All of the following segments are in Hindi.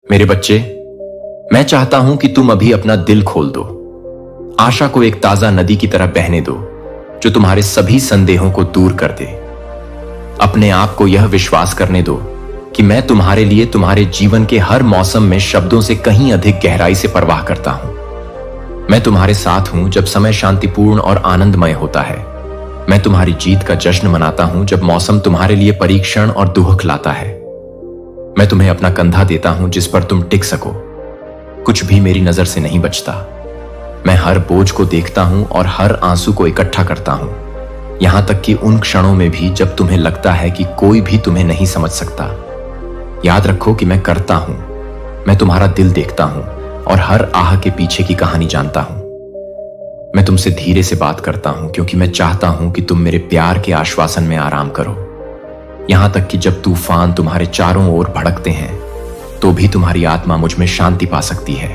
मेरे बच्चे, मैं चाहता हूं कि तुम अभी अपना दिल खोल दो। आशा को एक ताजा नदी की तरह बहने दो जो तुम्हारे सभी संदेहों को दूर कर दे। अपने आप को यह विश्वास करने दो कि मैं तुम्हारे लिए तुम्हारे जीवन के हर मौसम में शब्दों से कहीं अधिक गहराई से परवाह करता हूं। मैं तुम्हारे साथ हूं जब समय शांतिपूर्ण और आनंदमय होता है। मैं तुम्हारी जीत का जश्न मनाता हूं जब मौसम तुम्हारे लिए परीक्षण और दुख लाता है। मैं तुम्हें अपना कंधा देता हूं जिस पर तुम टिक सको। कुछ भी मेरी नजर से नहीं बचता। मैं हर बोझ को देखता हूं और हर आंसू को इकट्ठा करता हूं, यहां तक कि उन क्षणों में भी जब तुम्हें लगता है कि कोई भी तुम्हें नहीं समझ सकता। याद रखो कि मैं करता हूं। मैं तुम्हारा दिल देखता हूं और हर आह के पीछे की कहानी जानता हूं। मैं तुमसे धीरे से बात करता हूं क्योंकि मैं चाहता हूं कि तुम मेरे प्यार के आश्वासन में आराम करो। यहां तक कि जब तूफान तुम्हारे चारों ओर भड़कते हैं तो भी तुम्हारी आत्मा मुझ में शांति पा सकती है।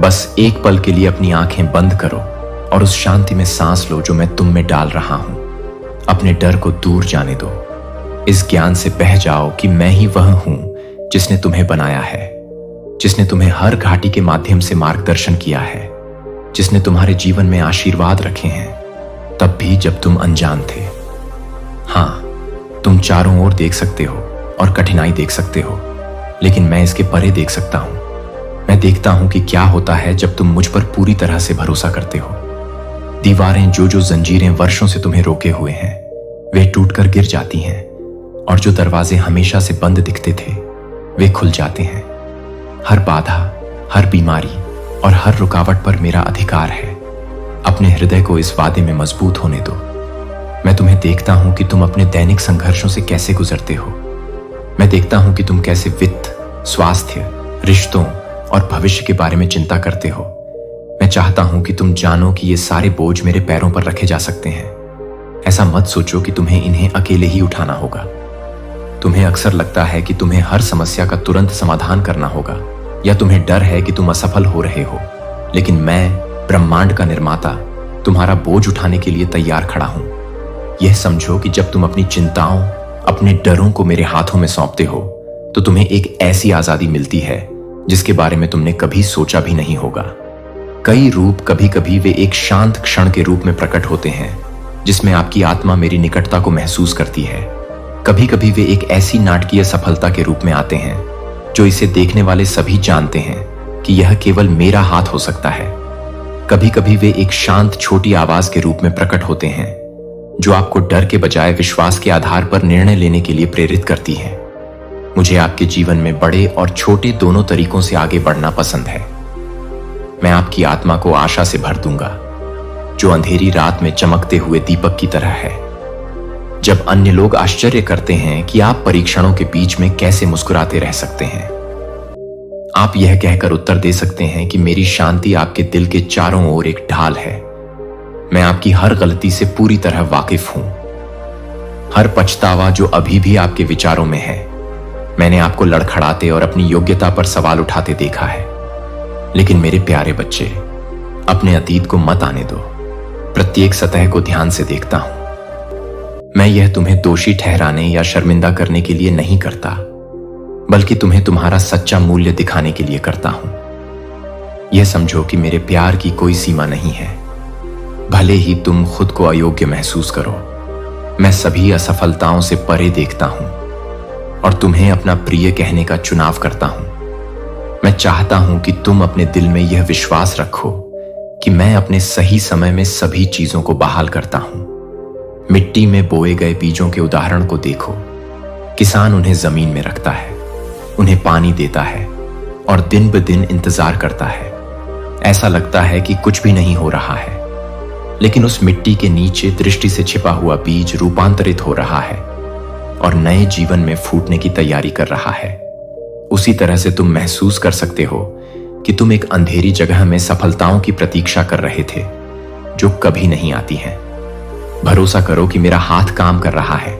बस एक पल के लिए अपनी आंखें बंद करो और उस शांति में सांस लो जो मैं तुम में डाल रहा हूं। अपने डर को दूर जाने दो। इस ज्ञान से बह जाओ कि मैं ही वह हूं जिसने तुम्हें बनाया है, जिसने तुम्हें हर घाटी के माध्यम से मार्गदर्शन किया है, जिसने तुम्हारे जीवन में आशीर्वाद रखे हैं तब भी जब तुम अनजान थे। हां, तुम चारों ओर देख सकते हो और कठिनाई देख सकते हो, लेकिन मैं इसके परे देख सकता हूं। मैं देखता हूं कि क्या होता है जब तुम मुझ पर पूरी तरह से भरोसा करते हो। दीवारें जो जंजीरें वर्षों से तुम्हें रोके हुए हैं वे टूटकर गिर जाती हैं, और जो दरवाजे हमेशा से बंद दिखते थे वे खुल जाते हैं। हर बाधा, हर बीमारी और हर रुकावट पर मेरा अधिकार है। अपने हृदय को इस वादे में मजबूत होने दो। मैं तुम्हें देखता हूं कि तुम अपने दैनिक संघर्षों से कैसे गुजरते हो। मैं देखता हूं कि तुम कैसे वित्त, स्वास्थ्य, रिश्तों और भविष्य के बारे में चिंता करते हो। मैं चाहता हूं कि तुम जानो कि ये सारे बोझ मेरे पैरों पर रखे जा सकते हैं। ऐसा मत सोचो कि तुम्हें इन्हें अकेले ही उठाना होगा। तुम्हें अक्सर लगता है कि तुम्हें हर समस्या का तुरंत समाधान करना होगा, या तुम्हें डर है कि तुम असफल हो रहे हो। लेकिन मैं, ब्रह्मांड का निर्माता, तुम्हारा बोझ उठाने के लिए तैयार खड़ा हूं। यह समझो कि जब तुम अपनी चिंताओं, अपने डरों को मेरे हाथों में सौंपते हो तो तुम्हें एक ऐसी आजादी मिलती है जिसके बारे में तुमने कभी सोचा भी नहीं होगा। कई रूप कभी कभी वे एक शांत क्षण के रूप में प्रकट होते हैं जिसमें आपकी आत्मा मेरी निकटता को महसूस करती है। कभी कभी वे एक ऐसी नाटकीय सफलता के रूप में आते हैं जो इसे देखने वाले सभी जानते हैं कि यह केवल मेरा हाथ हो सकता है। कभी कभी वे एक शांत छोटी आवाज के रूप में प्रकट होते हैं जो आपको डर के बजाय विश्वास के आधार पर निर्णय लेने के लिए प्रेरित करती है। मुझे आपके जीवन में बड़े और छोटे दोनों तरीकों से आगे बढ़ना पसंद है। मैं आपकी आत्मा को आशा से भर दूंगा जो अंधेरी रात में चमकते हुए दीपक की तरह है। जब अन्य लोग आश्चर्य करते हैं कि आप परीक्षणों के बीच में कैसे मुस्कुराते रह सकते हैं, आप यह कहकर उत्तर दे सकते हैं कि मेरी शांति आपके दिल के चारों ओर एक ढाल है। मैं आपकी हर गलती से पूरी तरह वाकिफ हूं। हर पछतावा जो अभी भी आपके विचारों में है, मैंने आपको लड़खड़ाते और अपनी योग्यता पर सवाल उठाते देखा है। लेकिन मेरे प्यारे बच्चे, अपने अतीत को मत आने दो। प्रत्येक सतह को ध्यान से देखता हूं। मैं यह तुम्हें दोषी ठहराने या शर्मिंदा करने के लिए नहीं करता, बल्कि तुम्हें तुम्हारा सच्चा मूल्य दिखाने के लिए करता हूं। यह समझो कि मेरे प्यार की कोई सीमा नहीं है। भले ही तुम खुद को अयोग्य महसूस करो, मैं सभी असफलताओं से परे देखता हूं और तुम्हें अपना प्रिय कहने का चुनाव करता हूं। मैं चाहता हूं कि तुम अपने दिल में यह विश्वास रखो कि मैं अपने सही समय में सभी चीजों को बहाल करता हूं। मिट्टी में बोए गए बीजों के उदाहरण को देखो। किसान उन्हें जमीन में रखता है, उन्हें पानी देता है और दिन ब दिन इंतजार करता है। ऐसा लगता है कि कुछ भी नहीं हो रहा है, लेकिन उस मिट्टी के नीचे दृष्टि से छिपा हुआ बीज रूपांतरित हो रहा है और नए जीवन में फूटने की तैयारी कर रहा है। उसी तरह से तुम महसूस कर सकते हो कि तुम एक अंधेरी जगह में सफलताओं की प्रतीक्षा कर रहे थे जो कभी नहीं आती हैं। भरोसा करो कि मेरा हाथ काम कर रहा है।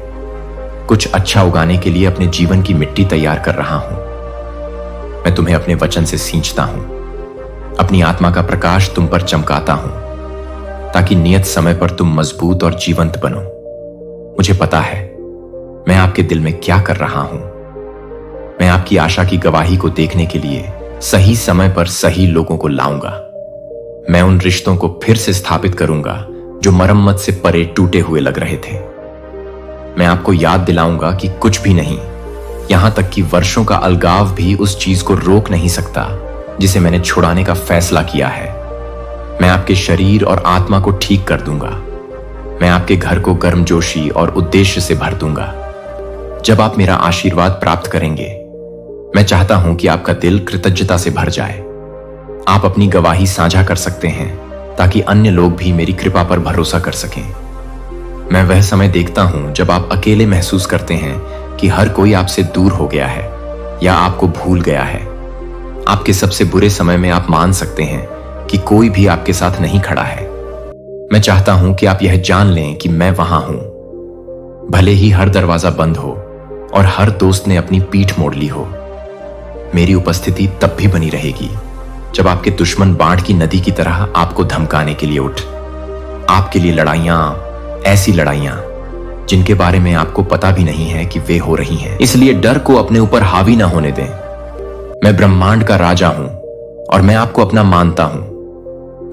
कुछ अच्छा उगाने के लिए अपने जीवन की मिट्टी तैयार कर रहा हूं। मैं तुम्हें अपने वचन से सींचता हूं। अपनी आत्मा का प्रकाश तुम पर चमकाता हूं ताकि नियत समय पर तुम मजबूत और जीवंत बनो। मुझे पता है मैं आपके दिल में क्या कर रहा हूं। मैं आपकी आशा की गवाही को देखने के लिए सही समय पर सही लोगों को लाऊंगा। मैं उन रिश्तों को फिर से स्थापित करूंगा जो मरम्मत से परे टूटे हुए लग रहे थे। मैं आपको याद दिलाऊंगा कि कुछ भी नहीं, यहां तक कि वर्षों का अलगाव भी उस चीज को रोक नहीं सकता जिसे मैंने छुड़ाने का फैसला किया है। मैं आपके शरीर और आत्मा को ठीक कर दूंगा। मैं आपके घर को गर्मजोशी और उद्देश्य से भर दूंगा। जब आप मेरा आशीर्वाद प्राप्त करेंगे, मैं चाहता हूं कि आपका दिल कृतज्ञता से भर जाए। आप अपनी गवाही साझा कर सकते हैं ताकि अन्य लोग भी मेरी कृपा पर भरोसा कर सकें। मैं वह समय देखता हूं जब आप अकेले महसूस करते हैं कि हर कोई आपसे दूर हो गया है या आपको भूल गया है। आपके सबसे बुरे समय में आप मान सकते हैं कि कोई भी आपके साथ नहीं खड़ा है। मैं चाहता हूं कि आप यह जान लें कि मैं वहां हूं, भले ही हर दरवाजा बंद हो और हर दोस्त ने अपनी पीठ मोड़ ली हो। मेरी उपस्थिति तब भी बनी रहेगी जब आपके दुश्मन बाढ़ की नदी की तरह आपको धमकाने के लिए उठ। आपके लिए लड़ाइयां, ऐसी लड़ाइयां जिनके बारे में आपको पता भी नहीं है कि वे हो रही हैं। इसलिए डर को अपने ऊपर हावी ना होने दें। मैं ब्रह्मांड का राजा हूं और मैं आपको अपना मानता हूं।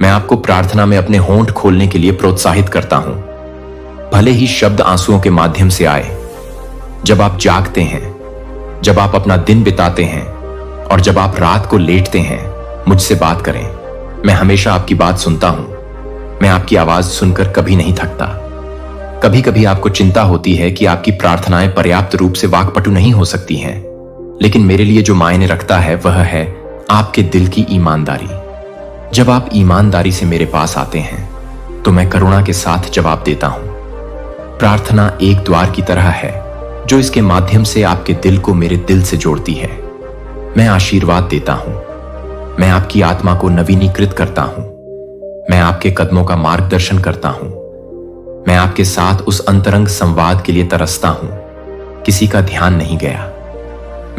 मैं आपको प्रार्थना में अपने होंठ खोलने के लिए प्रोत्साहित करता हूं, भले ही शब्द आंसुओं के माध्यम से आए। जब आप जागते हैं, जब आप अपना दिन बिताते हैं और जब आप रात को लेटते हैं, मुझसे बात करें। मैं हमेशा आपकी बात सुनता हूं। मैं आपकी आवाज सुनकर कभी नहीं थकता। कभी कभी आपको चिंता होती है कि आपकी प्रार्थनाएं पर्याप्त रूप से वाकपटु नहीं हो सकती हैं, लेकिन मेरे लिए जो मायने रखता है वह है आपके दिल की ईमानदारी। जब आप ईमानदारी से मेरे पास आते हैं तो मैं करुणा के साथ जवाब देता हूं। प्रार्थना एक द्वार की तरह है जो इसके माध्यम से आपके दिल को मेरे दिल से जोड़ती है। मैं आशीर्वाद देता हूं। मैं आपकी आत्मा को नवीनीकृत करता हूं। मैं आपके कदमों का मार्गदर्शन करता हूं। मैं आपके साथ उस अंतरंग संवाद के लिए तरसता हूं। किसी का ध्यान नहीं गया।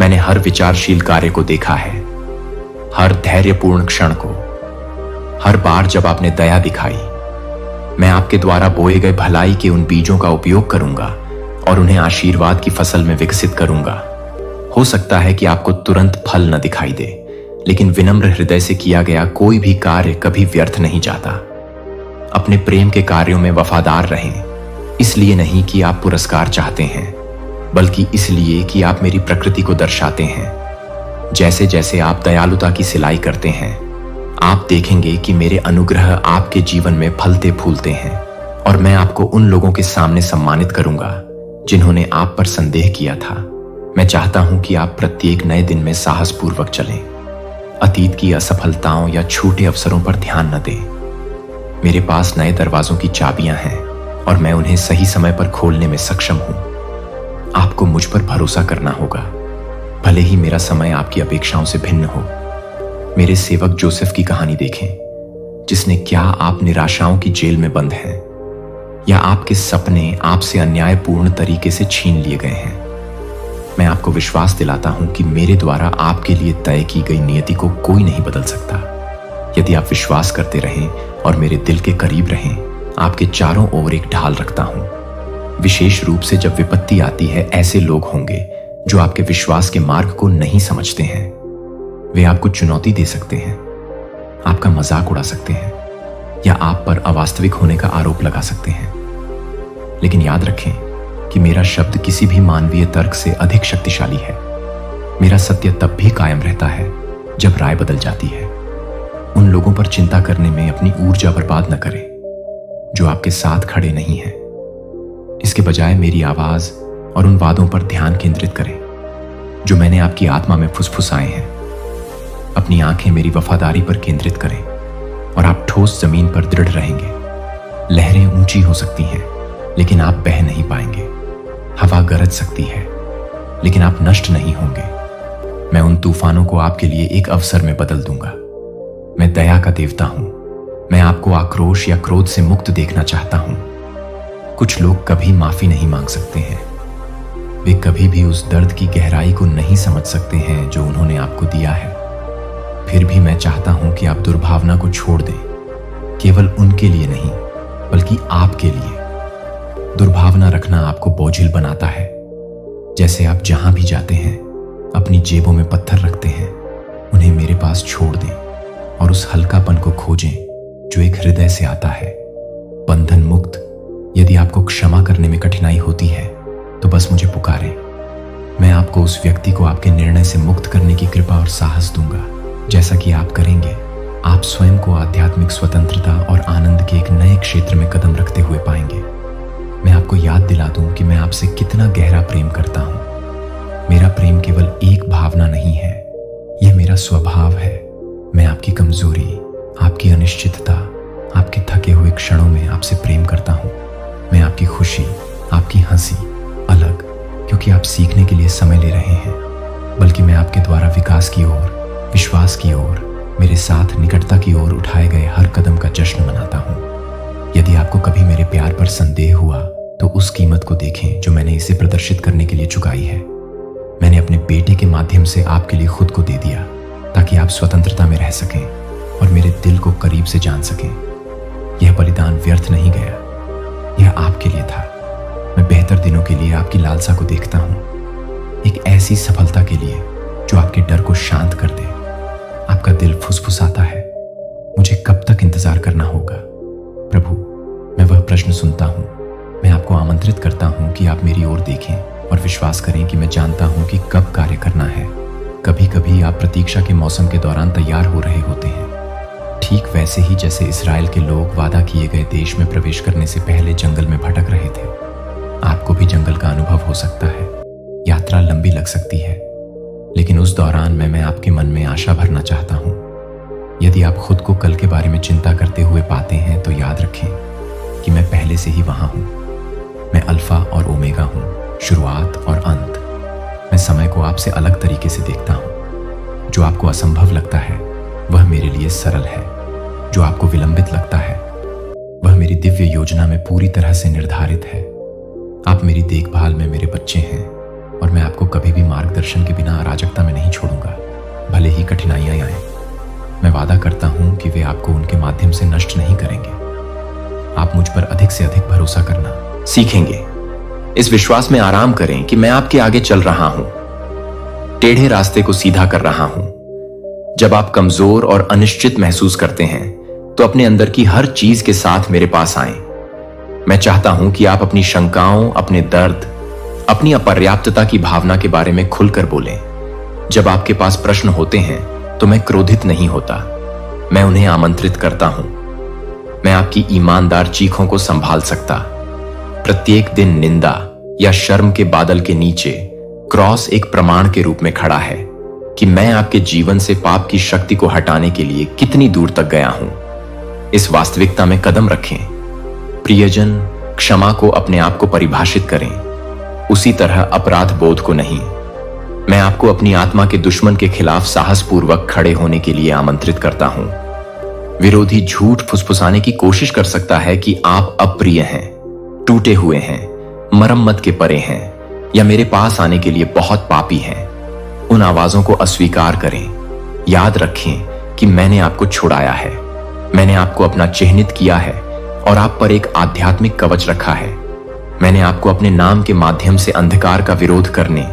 मैंने हर विचारशील कार्य को देखा है, हर धैर्यपूर्ण क्षण को। हर बार जब आपने दया दिखाई, मैं आपके द्वारा बोए गए भलाई के उन बीजों का उपयोग करूंगा और उन्हें आशीर्वाद की फसल में विकसित करूंगा। हो सकता है कि आपको तुरंत फल न दिखाई दे, लेकिन विनम्र हृदय से किया गया कोई भी कार्य कभी व्यर्थ नहीं जाता। अपने प्रेम के कार्यों में वफादार रहें, इसलिए नहीं कि आप पुरस्कार चाहते हैं, बल्कि इसलिए कि आप मेरी प्रकृति को दर्शाते हैं। जैसे जैसे आप दयालुता की सिलाई करते हैं, आप देखेंगे कि मेरे अनुग्रह आपके जीवन में फलते फूलते हैं और मैं आपको उन लोगों के सामने सम्मानित करूंगा जिन्होंने आप पर संदेह किया था। मैं चाहता हूं कि आप प्रत्येक नए दिन में साहसपूर्वक चलें। अतीत की असफलताओं या छूटे अवसरों पर ध्यान न दें। मेरे पास नए दरवाजों की चाबियां हैं और मैं उन्हें सही समय पर खोलने में सक्षम हूं। आपको मुझ पर भरोसा करना होगा, भले ही मेरा समय आपकी अपेक्षाओं से भिन्न हो। मेरे सेवक जोसेफ की कहानी देखें, जिसने क्या आप निराशाओं की जेल में बंद हैं या आपके सपने आपसे अन्यायपूर्ण तरीके से छीन लिए गए हैं। मैं आपको विश्वास दिलाता हूं कि मेरे द्वारा आपके लिए तय की गई नियति को कोई नहीं बदल सकता। यदि आप विश्वास करते रहें और मेरे दिल के करीब रहें, आपके चारों ओर एक ढाल रखता हूं। विशेष रूप से जब विपत्ति आती है, ऐसे लोग होंगे जो आपके विश्वास के मार्ग को नहीं समझते हैं। वे आपको चुनौती दे सकते हैं, आपका मजाक उड़ा सकते हैं या आप पर अवास्तविक होने का आरोप लगा सकते हैं। लेकिन याद रखें कि मेरा शब्द किसी भी मानवीय तर्क से अधिक शक्तिशाली है। मेरा सत्य तब भी कायम रहता है जब राय बदल जाती है। उन लोगों पर चिंता करने में अपनी ऊर्जा बर्बाद न करें जो आपके साथ खड़े नहीं हैं। इसके बजाय मेरी आवाज और उन वादों पर ध्यान केंद्रित करें जो मैंने आपकी आत्मा में फुसफुसाए हैं। अपनी आंखें मेरी वफादारी पर केंद्रित करें और आप ठोस जमीन पर दृढ़ रहेंगे। लहरें ऊंची हो सकती हैं, लेकिन आप बह नहीं पाएंगे। हवा गरज सकती है, लेकिन आप नष्ट नहीं होंगे। मैं उन तूफानों को आपके लिए एक अवसर में बदल दूंगा। मैं दया का देवता हूं। मैं आपको आक्रोश या क्रोध से मुक्त देखना चाहता हूं। कुछ लोग कभी माफी नहीं मांग सकते हैं। वे कभी भी उस दर्द की गहराई को नहीं समझ सकते हैं जो उन्होंने आपको दिया है। फिर भी मैं चाहता हूं कि आप दुर्भावना को छोड़ दें, केवल उनके लिए नहीं, बल्कि आपके लिए। दुर्भावना रखना आपको बोझिल बनाता है। जैसे आप जहां भी जाते हैं, अपनी जेबों में पत्थर रखते हैं, उन्हें मेरे पास छोड़ दें और उस हल्कापन को खोजें जो एक हृदय से आता है, बंधन मुक्त। यदि आपको क्षमा करने में कठिनाई होती है तो बस मुझे पुकारें। मैं आपको उस व्यक्ति को आपके निर्णय से मुक्त करने की कृपा और साहस दूंगा। जैसा कि आप करेंगे, आप स्वयं को आध्यात्मिक स्वतंत्रता और आनंद के एक नए क्षेत्र में कदम रखते हुए पाएंगे। मैं आपको याद दिला दूं कि मैं आपसे कितना गहरा प्रेम करता हूं। मेरा प्रेम केवल एक भावना नहीं है, यह मेरा स्वभाव है। मैं आपकी कमजोरी, आपकी अनिश्चितता, आपके थके हुए क्षणों में आपसे प्रेम करता हूं। मैं आपकी खुशी, आपकी हंसी अलग, क्योंकि आप सीखने के लिए समय ले रहे हैं, बल्कि मैं आपके द्वारा विकास की ओर, विश्वास की ओर, मेरे साथ निकटता की ओर उठाए गए हर कदम का जश्न मनाता हूं। यदि आपको कभी मेरे प्यार पर संदेह हुआ तो उस कीमत को देखें जो मैंने इसे प्रदर्शित करने के लिए चुकाई है। मैंने अपने बेटे के माध्यम से आपके लिए खुद को दे दिया ताकि आप स्वतंत्रता में रह सकें और मेरे दिल को करीब से जान सकें। यह बलिदान व्यर्थ नहीं गया, यह आपके लिए था। मैं बेहतर दिनों के लिए आपकी लालसा को देखता हूं, एक ऐसी सफलता के लिए जो आपके डर को शांत कर दे। आपका दिल फुसफुसाता है, मुझे कब तक इंतजार करना होगा? प्रभु, मैं वह प्रश्न सुनता हूं। मैं आपको आमंत्रित करता हूं कि आप मेरी ओर देखें और विश्वास करें कि मैं जानता हूं कि कब कार्य करना है। कभी कभी आप प्रतीक्षा के मौसम के दौरान तैयार हो रहे होते हैं, ठीक वैसे ही जैसे इस्राएल के लोग वादा किए गए देश में प्रवेश करने से पहले जंगल में भटक रहे थे। आपको भी जंगल का अनुभव हो सकता है। यात्रा लंबी लग सकती है, लेकिन उस दौरान मैं आपके मन में आशा भरना चाहता हूं। यदि आप खुद को कल के बारे में चिंता करते हुए पाते हैं तो याद रखें कि मैं पहले से ही वहां हूं। मैं अल्फा और ओमेगा हूं, शुरुआत और अंत। मैं समय को आपसे अलग तरीके से देखता हूं। जो आपको असंभव लगता है वह मेरे लिए सरल है, जो आपको विलंबित लगता है वह मेरी दिव्य योजना में पूरी तरह से निर्धारित है। आप मेरी देखभाल में मेरे बच्चे हैं और मैं आपको कभी भी मार्गदर्शन के बिना अराजकता में नहीं छोड़ूंगा, भले ही कठिनाइयां आए। मैं वादा करता हूं कि वे आपको उनके माध्यम से नष्ट नहीं करेंगे। आप मुझ पर अधिक से अधिक भरोसा करना सीखेंगे। इस विश्वास में आराम करें कि मैं आपके आगे चल रहा हूं, टेढ़े रास्ते को सीधा कर रहा हूं। जब आप कमजोर और अनिश्चित महसूस करते हैं तो अपने अंदर की हर चीज के साथ मेरे पास आएं। मैं चाहता हूं कि आप अपनी शंकाओं, अपने दर्द, अपनी अपर्याप्तता की भावना के बारे में खुलकर बोलें। जब आपके पास प्रश्न होते हैं तो मैं क्रोधित नहीं होता, मैं उन्हें आमंत्रित करता हूं। मैं आपकी ईमानदार चीखों को संभाल सकता। प्रत्येक दिन निंदा या शर्म के बादल के नीचे क्रॉस एक प्रमाण के रूप में खड़ा है कि मैं आपके जीवन से पाप की शक्ति को हटाने के लिए कितनी दूर तक गया हूं। इस वास्तविकता में कदम रखें। प्रियजन, क्षमा को अपने आप को परिभाषित करें, उसी तरह अपराध बोध को नहीं। मैं आपको अपनी आत्मा के दुश्मन के खिलाफ साहसपूर्वक खड़े होने के लिए आमंत्रित करता हूं। विरोधी झूठ फुसफुसाने की कोशिश कर सकता है कि आप अप्रिय हैं, टूटे हुए हैं, मरम्मत के परे हैं या मेरे पास आने के लिए बहुत पापी हैं। उन आवाजों को अस्वीकार करें। याद रखें कि मैंने आपको छुड़ाया है, मैंने आपको अपना चिह्नित किया है और आप पर एक आध्यात्मिक कवच रखा है। मैंने आपको अपने नाम के माध्यम से अंधकार का विरोध करने,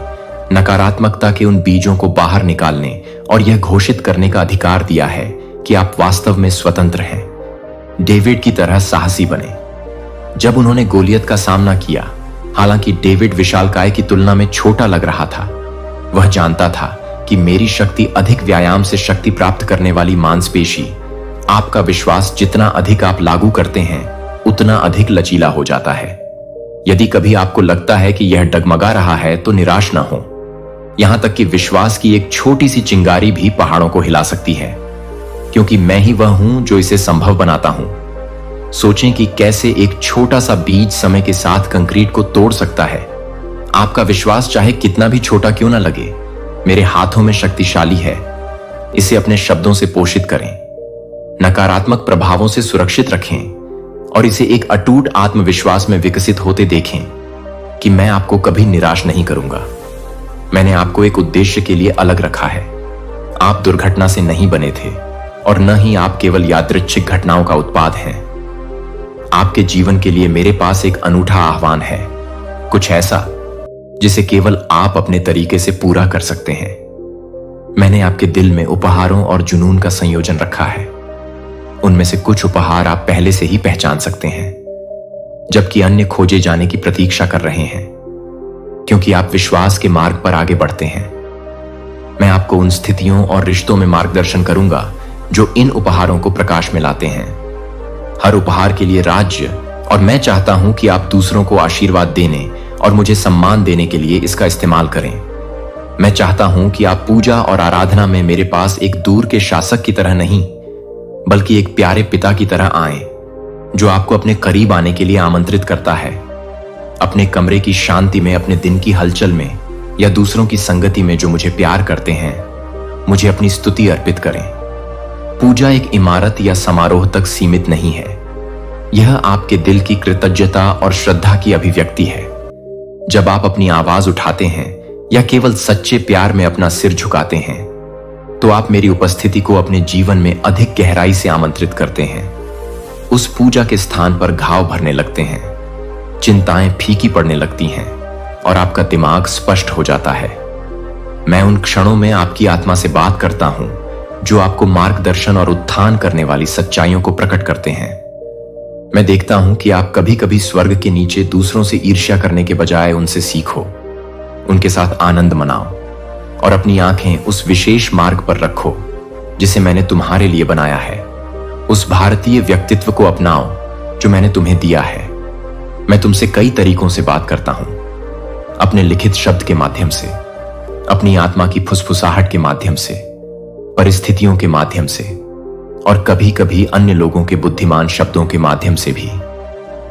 नकारात्मकता के उन बीजों को बाहर निकालने और यह घोषित करने का अधिकार दिया है कि आप वास्तव में स्वतंत्र हैं। डेविड की तरह साहसी बने। जब उन्होंने गोलियत का सामना किया, हालांकि डेविड विशालकाय की तुलना में छोटा लग रहा था, वह जानता था कि मेरी शक्ति अधिक व्यायाम से शक्ति प्राप्त करने वाली मांसपेशी। आपका विश्वास जितना अधिक आप लागू करते हैं उतना अधिक लचीला हो जाता है। यदि कभी आपको लगता है कि यह डगमगा रहा है तो निराश ना हो। यहां तक कि विश्वास की एक छोटी सी चिंगारी भी पहाड़ों को हिला सकती है, क्योंकि मैं ही वह हूं जो इसे संभव बनाता हूं। सोचें कि कैसे एक छोटा सा बीज समय के साथ कंक्रीट को तोड़ सकता है। आपका विश्वास चाहे कितना भी छोटा क्यों ना लगे, मेरे हाथों में शक्तिशाली है। इसे अपने शब्दों से पोषित करें, नकारात्मक प्रभावों से सुरक्षित रखें और इसे एक अटूट आत्मविश्वास में विकसित होते देखें कि मैं आपको कभी निराश नहीं करूंगा। मैंने आपको एक उद्देश्य के लिए अलग रखा है। आप दुर्घटना से नहीं बने थे और न ही आप केवल यादृच्छिक घटनाओं का उत्पाद हैं। आपके जीवन के लिए मेरे पास एक अनूठा आह्वान है, कुछ ऐसा जिसे केवल आप अपने तरीके से पूरा कर सकते हैं। मैंने आपके दिल में उपहारों और जुनून का संयोजन रखा है। उनमें से कुछ उपहार आप पहले से ही पहचान सकते हैं, जबकि अन्य खोजे जाने की प्रतीक्षा कर रहे हैं, क्योंकि आप विश्वास के मार्ग पर आगे बढ़ते हैं। मैं आपको उन स्थितियों और रिश्तों में मार्गदर्शन करूंगा जो इन उपहारों को प्रकाश में लाते हैं। हर उपहार के लिए राज्य, और मैं चाहता हूं कि आप दूसरों को आशीर्वाद देने और मुझे सम्मान देने के लिए इसका इस्तेमाल करें। मैं चाहता हूं कि आप पूजा और आराधना में मेरे पास एक दूर के शासक की तरह नहीं, बल्कि एक प्यारे पिता की तरह आएं, जो आपको अपने करीब आने के लिए आमंत्रित करता है। अपने कमरे की शांति में, अपने दिन की हलचल में, या दूसरों की संगति में जो मुझे प्यार करते हैं, मुझे अपनी स्तुति अर्पित करें। पूजा एक इमारत या समारोह तक सीमित नहीं है। यह आपके दिल की कृतज्ञता और श्रद्धा की अभिव्यक्ति है। जब आप अपनी आवाज उठाते हैं या केवल सच्चे प्यार में अपना सिर झुकाते हैं, तो आप मेरी उपस्थिति को अपने जीवन में अधिक गहराई से आमंत्रित करते हैं। उस पूजा के स्थान पर घाव भरने लगते हैं, चिंताएं फीकी पड़ने लगती हैं और आपका दिमाग स्पष्ट हो जाता है। मैं उन क्षणों में आपकी आत्मा से बात करता हूं जो आपको मार्गदर्शन और उत्थान करने वाली सच्चाइयों को प्रकट करते हैं। मैं देखता हूं कि आप कभी कभी स्वर्ग के नीचे दूसरों से ईर्ष्या करने के बजाय उनसे सीखो, उनके साथ आनंद मनाओ और अपनी आंखें उस विशेष मार्ग पर रखो जिसे मैंने तुम्हारे लिए बनाया है। उस भारतीय व्यक्तित्व को अपनाओ जो मैंने तुम्हें दिया है। मैं तुमसे कई तरीकों से बात करता हूं, अपने लिखित शब्द के माध्यम से, अपनी आत्मा की फुसफुसाहट के माध्यम से, परिस्थितियों के माध्यम से, और कभी कभी अन्य लोगों के बुद्धिमान शब्दों के माध्यम से भी।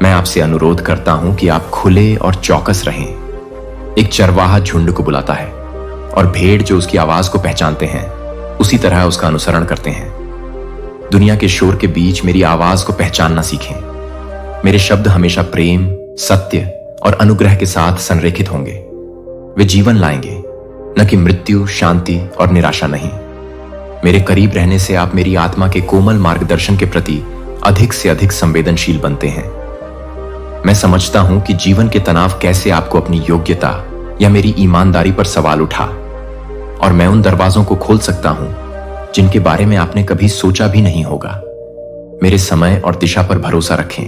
मैं आपसे अनुरोध करता हूं कि आप खुले और चौकस रहें। एक चरवाहा झुंड को बुलाता है और भेड़ जो उसकी आवाज को पहचानते हैं उसी तरह उसका अनुसरण करते हैं। दुनिया के शोर के बीच मेरी आवाज को पहचानना सीखें। मेरे शब्द हमेशा प्रेम, सत्य और अनुग्रह के साथ संरेखित होंगे। वे जीवन लाएंगे, न कि मृत्यु, शांति और निराशा नहीं। मेरे करीब रहने से आप मेरी आत्मा के कोमल मार्गदर्शन के प्रति अधिक से अधिक संवेदनशील बनते हैं। मैं समझता हूं कि जीवन के तनाव कैसे आपको अपनी योग्यता या मेरी ईमानदारी पर सवाल उठा, और मैं उन दरवाजों को खोल सकता हूं जिनके बारे में आपने कभी सोचा भी नहीं होगा। मेरे समय और दिशा पर भरोसा रखें।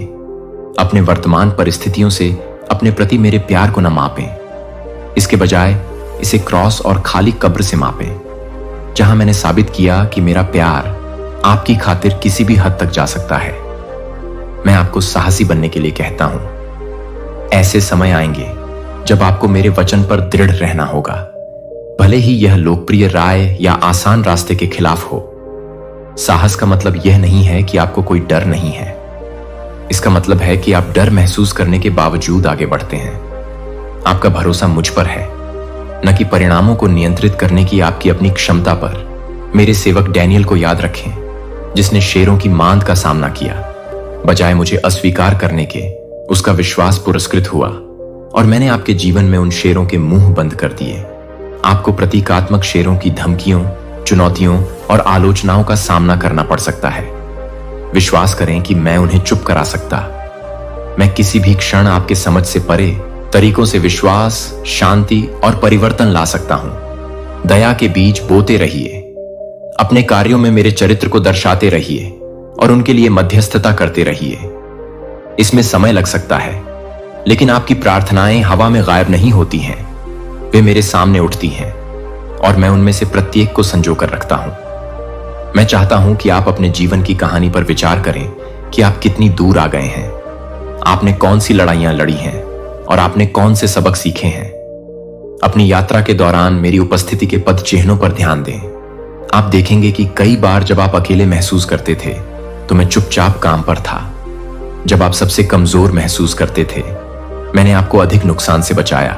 अपने वर्तमान परिस्थितियों से अपने प्रति मेरे प्यार को न मापें। इसके बजाय इसे क्रॉस और खाली कब्र से मापें, जहां मैंने साबित किया कि मेरा प्यार आपकी खातिर किसी भी हद तक जा सकता है। मैं आपको साहसी बनने के लिए कहता हूं। ऐसे समय आएंगे जब आपको मेरे वचन पर दृढ़ रहना होगा, भले ही यह लोकप्रिय राय या आसान रास्ते के खिलाफ हो। साहस का मतलब यह नहीं है कि आपको कोई डर नहीं है। इसका मतलब है कि आप डर महसूस करने के बावजूद आगे बढ़ते हैं। आपका भरोसा मुझ पर है, न कि परिणामों को नियंत्रित करने की आपकी अपनी क्षमता पर। मेरे सेवक डैनियल को याद रखें, जिसने शेरों की मांद का सामना किया। बजाय मुझे अस्वीकार करने के, उसका विश्वास पुरस्कृत हुआ, और मैंने आपके जीवन में उन शेरों के मुंह बंद कर दिए। आपको प्रतीकात्मक शेरों की धमकियों, चुनौतियों और आलोचनाओं का सामना करना पड़ सकता है। विश्वास करें कि मैं उन्हें चुप करा सकता। मैं किसी भी क्षण आपके समझ से परे तरीकों से विश्वास, शांति और परिवर्तन ला सकता हूं। दया के बीज बोते रहिए। अपने कार्यों में मेरे चरित्र को दर्शाते रहिए और उनके लिए मध्यस्थता करते रहिए। इसमें समय लग सकता है, लेकिन आपकी प्रार्थनाएं हवा में गायब नहीं होती हैं। वे मेरे सामने उठती हैं और मैं उनमें से प्रत्येक को संजो कर रखता हूं। मैं चाहता हूं कि आप अपने जीवन की कहानी पर विचार करें कि आप कितनी दूर आ गए हैं। आपने कौन सी लड़ाइयां लड़ी हैं और आपने कौन से सबक सीखे हैं। अपनी यात्रा के दौरान मेरी उपस्थिति के पद चिन्हों पर ध्यान दें। आप देखेंगे कि कई बार जब आप अकेले महसूस करते थे तो मैं चुपचाप काम पर था। जब आप सबसे कमजोर महसूस करते थे, मैंने आपको अधिक नुकसान से बचाया।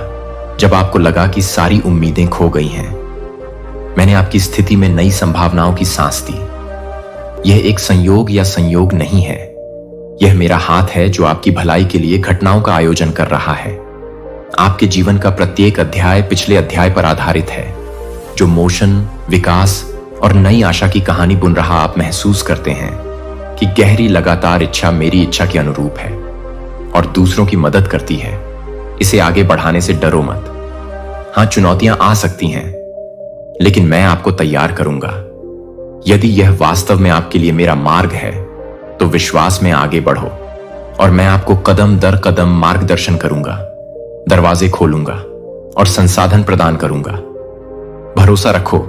जब आपको लगा कि सारी उम्मीदें खो गई हैं, मैंने आपकी स्थिति में नई संभावनाओं की सांस दी। यह एक संयोग या संयोग नहीं है, यह मेरा हाथ है जो आपकी भलाई के लिए घटनाओं का आयोजन कर रहा है। आपके जीवन का प्रत्येक अध्याय पिछले अध्याय पर आधारित है। जो मोशन, विकास और नई आशा की कहानी बुन रहा आप महसूस करते हैं कि गहरी लगातार इच्छा मेरी इच्छा के अनुरूप है और दूसरों की मदद करती है। इसे आगे बढ़ाने से डरो मत। हाँ, चुनौतियां आ सकती हैं, लेकिन मैं आपको तैयार करूंगा। यदि यह वास्तव में आपके लिए मेरा मार्ग है तो विश्वास में आगे बढ़ो और मैं आपको कदम दर कदम मार्गदर्शन करूंगा, दरवाजे खोलूंगा और संसाधन प्रदान करूंगा। भरोसा रखो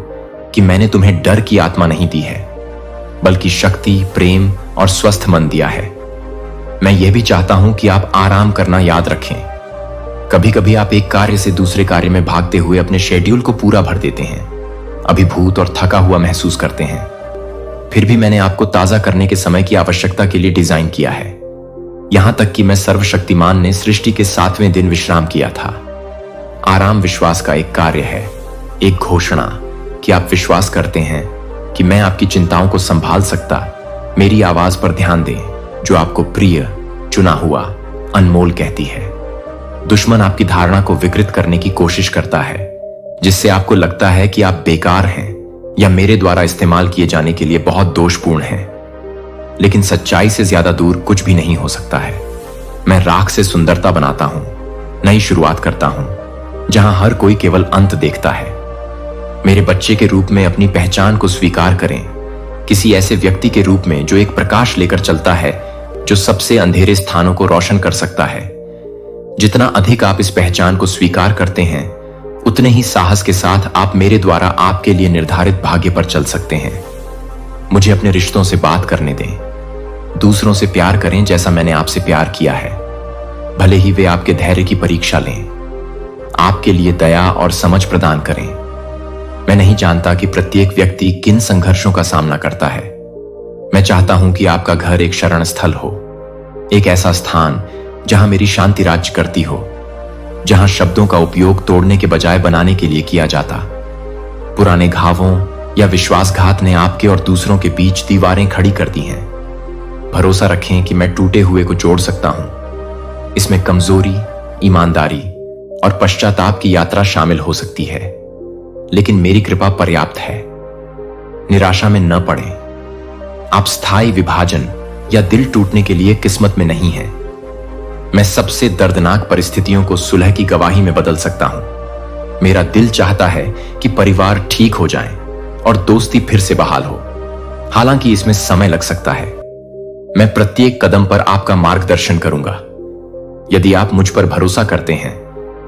कि मैंने तुम्हें डर की आत्मा नहीं दी है, बल्कि शक्ति, प्रेम और स्वस्थ मन दिया है। मैं यह भी चाहता हूं कि आप आराम करना याद रखें। कभी कभी आप एक कार्य से दूसरे कार्य में भागते हुए अपने शेड्यूल को पूरा भर देते हैं, अभिभूत और थका हुआ महसूस करते हैं। फिर भी मैंने आपको ताजा करने के समय की आवश्यकता के लिए डिजाइन किया है। यहां तक कि मैं सर्वशक्तिमान ने सृष्टि के 7वें दिन विश्राम किया था। आराम विश्वास का एक कार्य है, एक घोषणा कि आप विश्वास करते हैं कि मैं आपकी चिंताओं को संभाल सकता। मेरी आवाज पर ध्यान दें जो आपको प्रिय, चुना हुआ, अनमोल कहती है। दुश्मन आपकी धारणा को विकृत करने की कोशिश करता है, जिससे आपको लगता है कि आप बेकार हैं या मेरे द्वारा इस्तेमाल किए जाने के लिए बहुत दोषपूर्ण हैं। लेकिन सच्चाई से ज्यादा दूर कुछ भी नहीं हो सकता है। मैं राख से सुंदरता बनाता हूं, नई शुरुआत करता हूं, जहां हर कोई केवल अंत देखता है। मेरे बच्चे के रूप में अपनी पहचान को स्वीकार करें, किसी ऐसे व्यक्ति के रूप में जो एक प्रकाश लेकर चलता है, जो सबसे अंधेरे स्थानों को रोशन कर सकता है। जितना अधिक आप इस पहचान को स्वीकार करते हैं, उतने ही साहस के साथ आप मेरे द्वारा आपके लिए निर्धारित भाग्य पर चल सकते हैं। मुझे अपने रिश्तों से बात करने दें। दूसरों से प्यार करें जैसा मैंने आपसे प्यार किया है, भले ही वे आपके धैर्य की परीक्षा लें। आपके लिए दया और समझ प्रदान करें। मैं नहीं जानता कि प्रत्येक व्यक्ति किन संघर्षों का सामना करता है। मैं चाहता हूं कि आपका घर एक शरण स्थल हो, एक ऐसा स्थान जहां मेरी शांति राज्य करती हो, जहां शब्दों का उपयोग तोड़ने के बजाय बनाने के लिए किया जाता। पुराने घावों या विश्वासघात ने आपके और दूसरों के बीच दीवारें खड़ी कर दी हैं। भरोसा रखें कि मैं टूटे हुए को जोड़ सकता हूं। इसमें कमजोरी, ईमानदारी और पश्चाताप की यात्रा शामिल हो सकती है, लेकिन मेरी कृपा पर्याप्त है। निराशा में न पड़ें। आप स्थायी विभाजन या दिल टूटने के लिए किस्मत में नहीं हैं। मैं सबसे दर्दनाक परिस्थितियों को सुलह की गवाही में बदल सकता हूं। मेरा दिल चाहता है कि परिवार ठीक हो जाए और दोस्ती फिर से बहाल हो, हालांकि इसमें समय लग सकता है। मैं प्रत्येक कदम पर आपका मार्गदर्शन करूंगा। यदि आप मुझ पर भरोसा करते हैं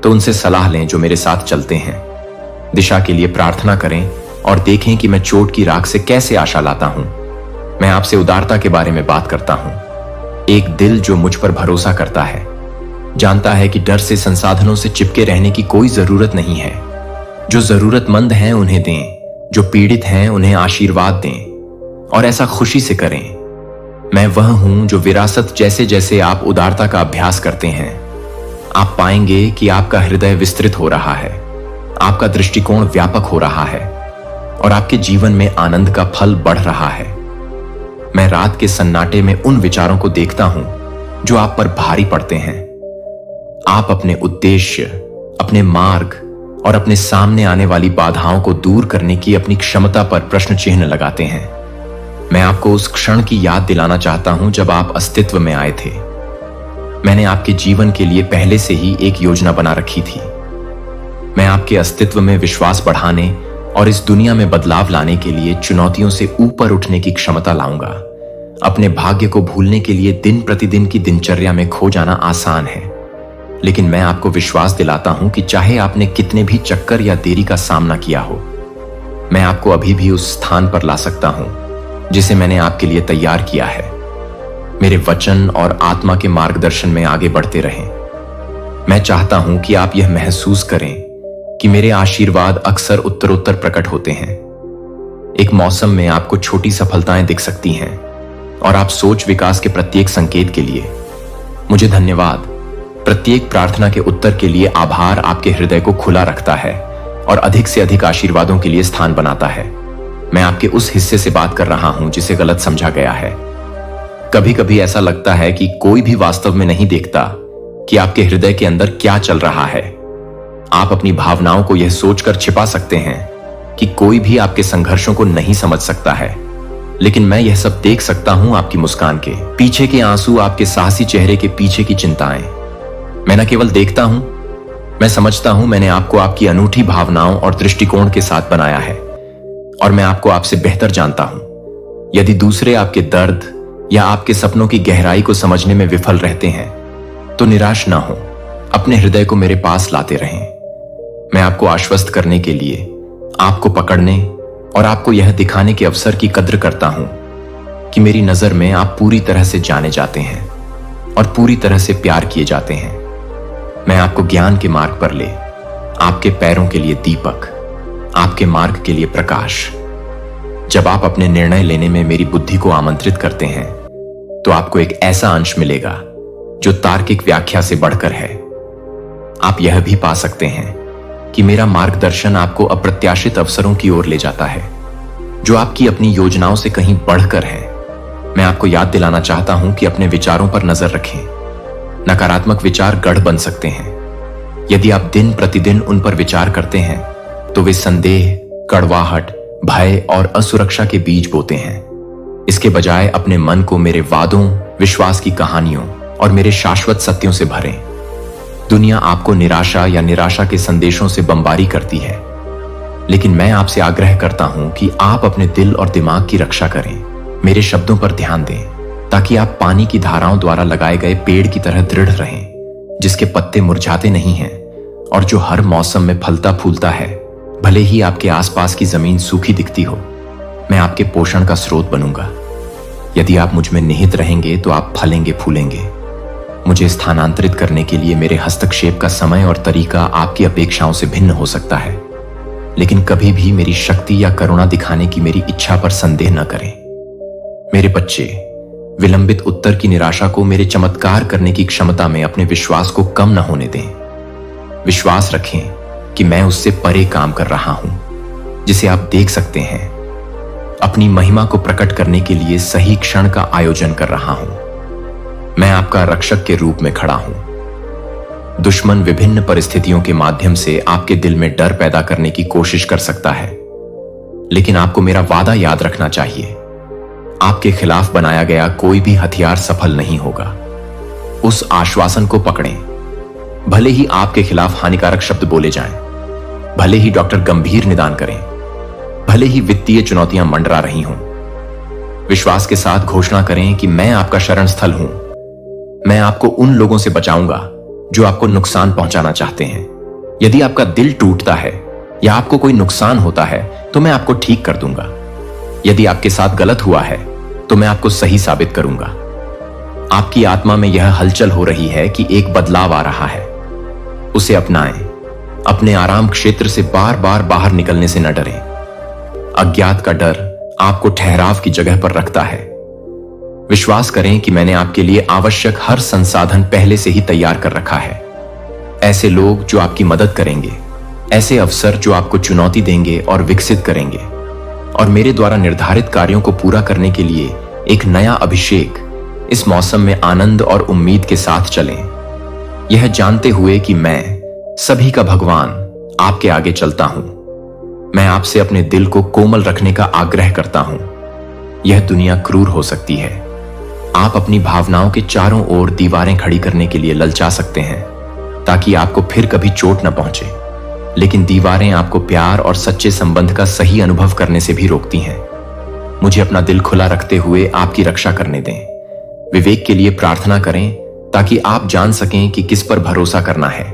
तो उनसे सलाह लें जो मेरे साथ चलते हैं। दिशा के लिए प्रार्थना करें और देखें कि मैं चोट की राख से कैसे आशा लाता हूं। मैं आपसे उदारता के बारे में बात करता हूं। एक दिल जो मुझ पर भरोसा करता है, जानता है कि डर से संसाधनों से चिपके रहने की कोई जरूरत नहीं है। जो जरूरतमंद हैं उन्हें दें, जो पीड़ित हैं उन्हें आशीर्वाद दें, और ऐसा खुशी से करें। मैं वह हूं जो विरासत जैसे जैसे आप उदारता का अभ्यास करते हैं, आप पाएंगे कि आपका हृदय विस्तृत हो रहा है, आपका दृष्टिकोण व्यापक हो रहा है और आपके जीवन में आनंद का फल बढ़ रहा है। मैं रात के सन्नाटे में उन विचारों को देखता हूं जो आप पर भारी पड़ते हैं। आप अपने उद्देश्य, अपने मार्ग और अपने सामने आने वाली बाधाओं को दूर करने की अपनी क्षमता पर प्रश्न चिन्ह लगाते हैं। मैं आपको उस क्षण की याद दिलाना चाहता हूं जब आप अस्तित्व में आए थे। मैंने आपके जीवन के लिए पहले से ही एक योजना बना रखी थी। मैं आपके अस्तित्व में विश्वास बढ़ाने और इस दुनिया में बदलाव लाने के लिए चुनौतियों से ऊपर उठने की क्षमता लाऊंगा। अपने भाग्य को भूलने के लिए दिन प्रतिदिन की दिनचर्या में खो जाना आसान है, लेकिन मैं आपको विश्वास दिलाता हूं कि चाहे आपने कितने भी चक्कर या देरी का सामना किया हो, मैं आपको अभी भी उस स्थान पर ला सकता हूं जिसे मैंने आपके लिए तैयार किया है। मेरे वचन और आत्मा के मार्गदर्शन में आगे बढ़ते रहें। मैं चाहता हूं कि आप यह महसूस करें कि मेरे आशीर्वाद अक्सर उत्तरोत्तर प्रकट होते हैं। एक मौसम में आपको छोटी सफलताएं दिख सकती हैं और आप सोच विकास के प्रत्येक संकेत के लिए मुझे धन्यवाद। प्रत्येक प्रार्थना के उत्तर के लिए आभार आपके हृदय को खुला रखता है और अधिक से अधिक आशीर्वादों के लिए स्थान बनाता है। मैं आपके उस हिस्से से बात कर रहा हूं जिसे गलत समझा गया है। कभी कभी ऐसा लगता है कि कोई भी वास्तव में नहीं देखता कि आपके हृदय के अंदर क्या चल रहा है। आप अपनी भावनाओं को यह सोचकर छिपा सकते हैं कि कोई भी आपके संघर्षों को नहीं समझ सकता है, लेकिन मैं यह सब देख सकता हूं आपकी मुस्कान के पीछे के आंसू, आपके साहसी चेहरे के पीछे की चिंताएं। मैं न केवल देखता हूं, मैं समझता हूं मैंने आपको आपकी अनूठी भावनाओं और दृष्टिकोण के साथ बनाया है और मैं आपको आपसे बेहतर जानता हूं। यदि दूसरे आपके दर्द या आपके सपनों की गहराई को समझने में विफल रहते हैं तो निराश ना हो, अपने हृदय को मेरे पास लाते रहें। मैं आपको आश्वस्त करने के लिए, आपको पकड़ने और आपको यह दिखाने के अवसर की कद्र करता हूं कि मेरी नजर में आप पूरी तरह से जाने जाते हैं और पूरी तरह से प्यार किए जाते हैं। मैं आपको ज्ञान के मार्ग पर ले, आपके पैरों के लिए दीपक, आपके मार्ग के लिए प्रकाश। जब आप अपने निर्णय लेने में मेरी बुद्धि को आमंत्रित करते हैं तो आपको एक ऐसा अंश मिलेगा जो तार्किक व्याख्या से बढ़कर है। आप यह भी पा सकते हैं कि मेरा मार्गदर्शन आपको अप्रत्याशित अवसरों की ओर ले जाता है जो आपकी अपनी योजनाओं से कहीं बढ़कर है। मैं आपको याद दिलाना चाहता हूं कि अपने विचारों पर नजर रखें। नकारात्मक विचार गढ़ बन सकते हैं। यदि आप दिन प्रतिदिन उन पर विचार करते हैं तो वे संदेह, कड़वाहट, भय और असुरक्षा के बीज बोते हैं। इसके बजाय अपने मन को मेरे वादों, विश्वास की कहानियों और मेरे शाश्वत सत्यों से भरें। दुनिया आपको निराशा या निराशा के संदेशों से बमबारी करती है, लेकिन मैं आपसे आग्रह करता हूं कि आप अपने दिल और दिमाग की रक्षा करें। मेरे शब्दों पर ध्यान दें ताकि आप पानी की धाराओं द्वारा लगाए गए पेड़ की तरह दृढ़ रहें, जिसके पत्ते मुरझाते नहीं हैं और जो हर मौसम में फलता फूलता है। भले ही आपके आसपास की जमीन सूखी दिखती हो, मैं आपके पोषण का स्रोत बनूंगा। यदि आप मुझ में निहित रहेंगे तो आप फलेंगे फूलेंगे। मुझे स्थानांतरित करने के लिए मेरे हस्तक्षेप का समय और तरीका आपकी अपेक्षाओं से भिन्न हो सकता है, लेकिन कभी भी मेरी शक्ति या करुणा दिखाने की मेरी इच्छा पर संदेह न करें। मेरे बच्चे, विलंबित उत्तर की निराशा को मेरे चमत्कार करने की क्षमता में अपने विश्वास को कम न होने दें। विश्वास रखें कि मैं उससे परे काम कर रहा हूं, जिसे आप देख सकते हैं। अपनी महिमा को प्रकट करने के लिए सही क्षण का आयोजन कर रहा हूं। मैं आपका रक्षक के रूप में खड़ा हूं। दुश्मन विभिन्न परिस्थितियों के माध्यम से आपके दिल में डर पैदा करने की कोशिश कर सकता है, लेकिन आपको मेरा वादा याद रखना चाहिए। आपके खिलाफ बनाया गया कोई भी हथियार सफल नहीं होगा। उस आश्वासन को पकड़ें। भले ही आपके खिलाफ हानिकारक शब्द बोले जाएं, भले ही डॉक्टर गंभीर निदान करें, भले ही वित्तीय चुनौतियां मंडरा रही हों, विश्वास के साथ घोषणा करें कि मैं आपका शरण स्थल हूं। मैं आपको उन लोगों से बचाऊंगा जो आपको नुकसान पहुंचाना चाहते हैं। यदि आपका दिल टूटता है या आपको कोई नुकसान होता है तो मैं आपको ठीक कर दूंगा। यदि आपके साथ गलत हुआ है तो मैं आपको सही साबित करूंगा। आपकी आत्मा में यह हलचल हो रही है कि एक बदलाव आ रहा है। उसे अपनाएं। अपने आराम क्षेत्र से बार बार बाहर निकलने से न डरें। अज्ञात का डर आपको ठहराव की जगह पर रखता है। विश्वास करें कि मैंने आपके लिए आवश्यक हर संसाधन पहले से ही तैयार कर रखा है। ऐसे लोग जो आपकी मदद करेंगे, ऐसे अवसर जो आपको चुनौती देंगे और विकसित करेंगे, और मेरे द्वारा निर्धारित कार्यों को पूरा करने के लिए एक नया अभिषेक इस मौसम में आनंद और उम्मीद के साथ चलें, यह जानते हुए कि मैं सभी का भगवान आपके आगे चलता हूं। मैं आपसे अपने दिल को कोमल रखने का आग्रह करता हूं। यह दुनिया क्रूर हो सकती है। आप अपनी भावनाओं के चारों ओर दीवारें खड़ी करने के लिए ललचा सकते हैं ताकि आपको फिर कभी चोट न पहुंचे, लेकिन दीवारें आपको प्यार और सच्चे संबंध का सही अनुभव करने से भी रोकती हैं। मुझे अपना दिल खुला रखते हुए आपकी रक्षा करने दें। विवेक के लिए प्रार्थना करें ताकि आप जान सकें कि किस पर भरोसा करना है,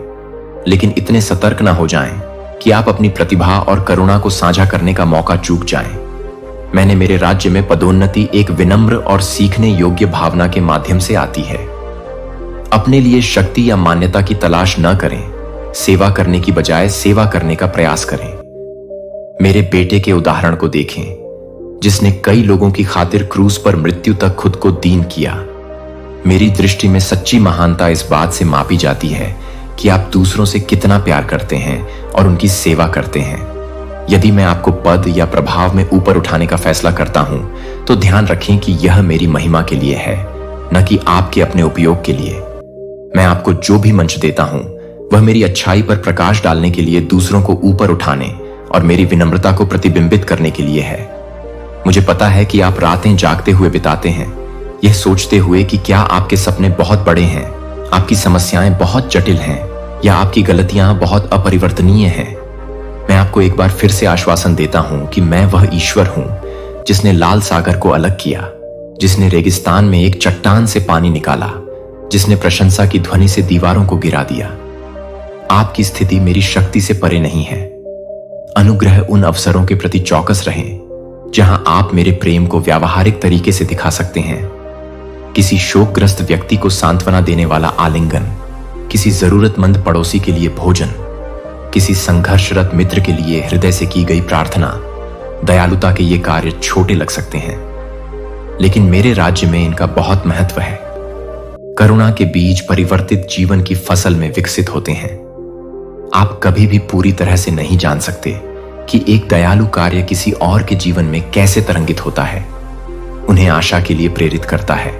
लेकिन इतने सतर्क ना हो जाएं कि आप अपनी प्रतिभा और करुणा को साझा करने का मौका चूक जाएं। मैंने मेरे राज्य में पदोन्नति एक विनम्र और सीखने योग्य भावना के माध्यम से आती है। अपने लिए शक्ति या मान्यता की तलाश न करें। सेवा करने की बजाय सेवा करने का प्रयास करें। मेरे बेटे के उदाहरण को देखें, जिसने कई लोगों की खातिर क्रूस पर मृत्यु तक खुद को दीन किया। मेरी दृष्टि में सच्ची महानता इस बात से मापी जाती है कि आप दूसरों से कितना प्यार करते हैं और उनकी सेवा करते हैं। यदि मैं आपको पद या प्रभाव में ऊपर उठाने का फैसला करता हूं तो ध्यान रखें कि यह मेरी महिमा के लिए है, न कि आपके अपने उपयोग के लिए। मैं आपको जो भी मंच देता हूं वह मेरी अच्छाई पर प्रकाश डालने के लिए, दूसरों को ऊपर उठाने और मेरी विनम्रता को प्रतिबिंबित करने के लिए है। मुझे पता है कि आप रातें जागते हुए बिताते हैं, यह सोचते हुए कि क्या आपके सपने बहुत बड़े हैं, आपकी समस्याएं बहुत जटिल हैं या आपकी गलतियां बहुत अपरिवर्तनीय हैं, मैं आपको एक बार फिर से आश्वासन देता हूं कि मैं वह ईश्वर हूं जिसने लाल सागर को अलग किया, जिसने रेगिस्तान में एक चट्टान से पानी निकाला, जिसने प्रशंसा की ध्वनि से दीवारों को गिरा दिया। आपकी स्थिति मेरी शक्ति से परे नहीं है। अनुग्रह उन अवसरों के प्रति चौकस रहें जहां आप मेरे प्रेम को व्यावहारिक तरीके से दिखा सकते हैं। किसी शोकग्रस्त व्यक्ति को सांत्वना देने वाला आलिंगन, किसी जरूरतमंद पड़ोसी के लिए भोजन, किसी संघर्षरत मित्र के लिए हृदय से की गई प्रार्थना। दयालुता के ये कार्य छोटे लग सकते हैं, लेकिन मेरे राज्य में इनका बहुत महत्व है। करुणा के बीज परिवर्तित जीवन की फसल में विकसित होते हैं। आप कभी भी पूरी तरह से नहीं जान सकते कि एक दयालु कार्य किसी और के जीवन में कैसे तरंगित होता है, उन्हें आशा के लिए प्रेरित करता है,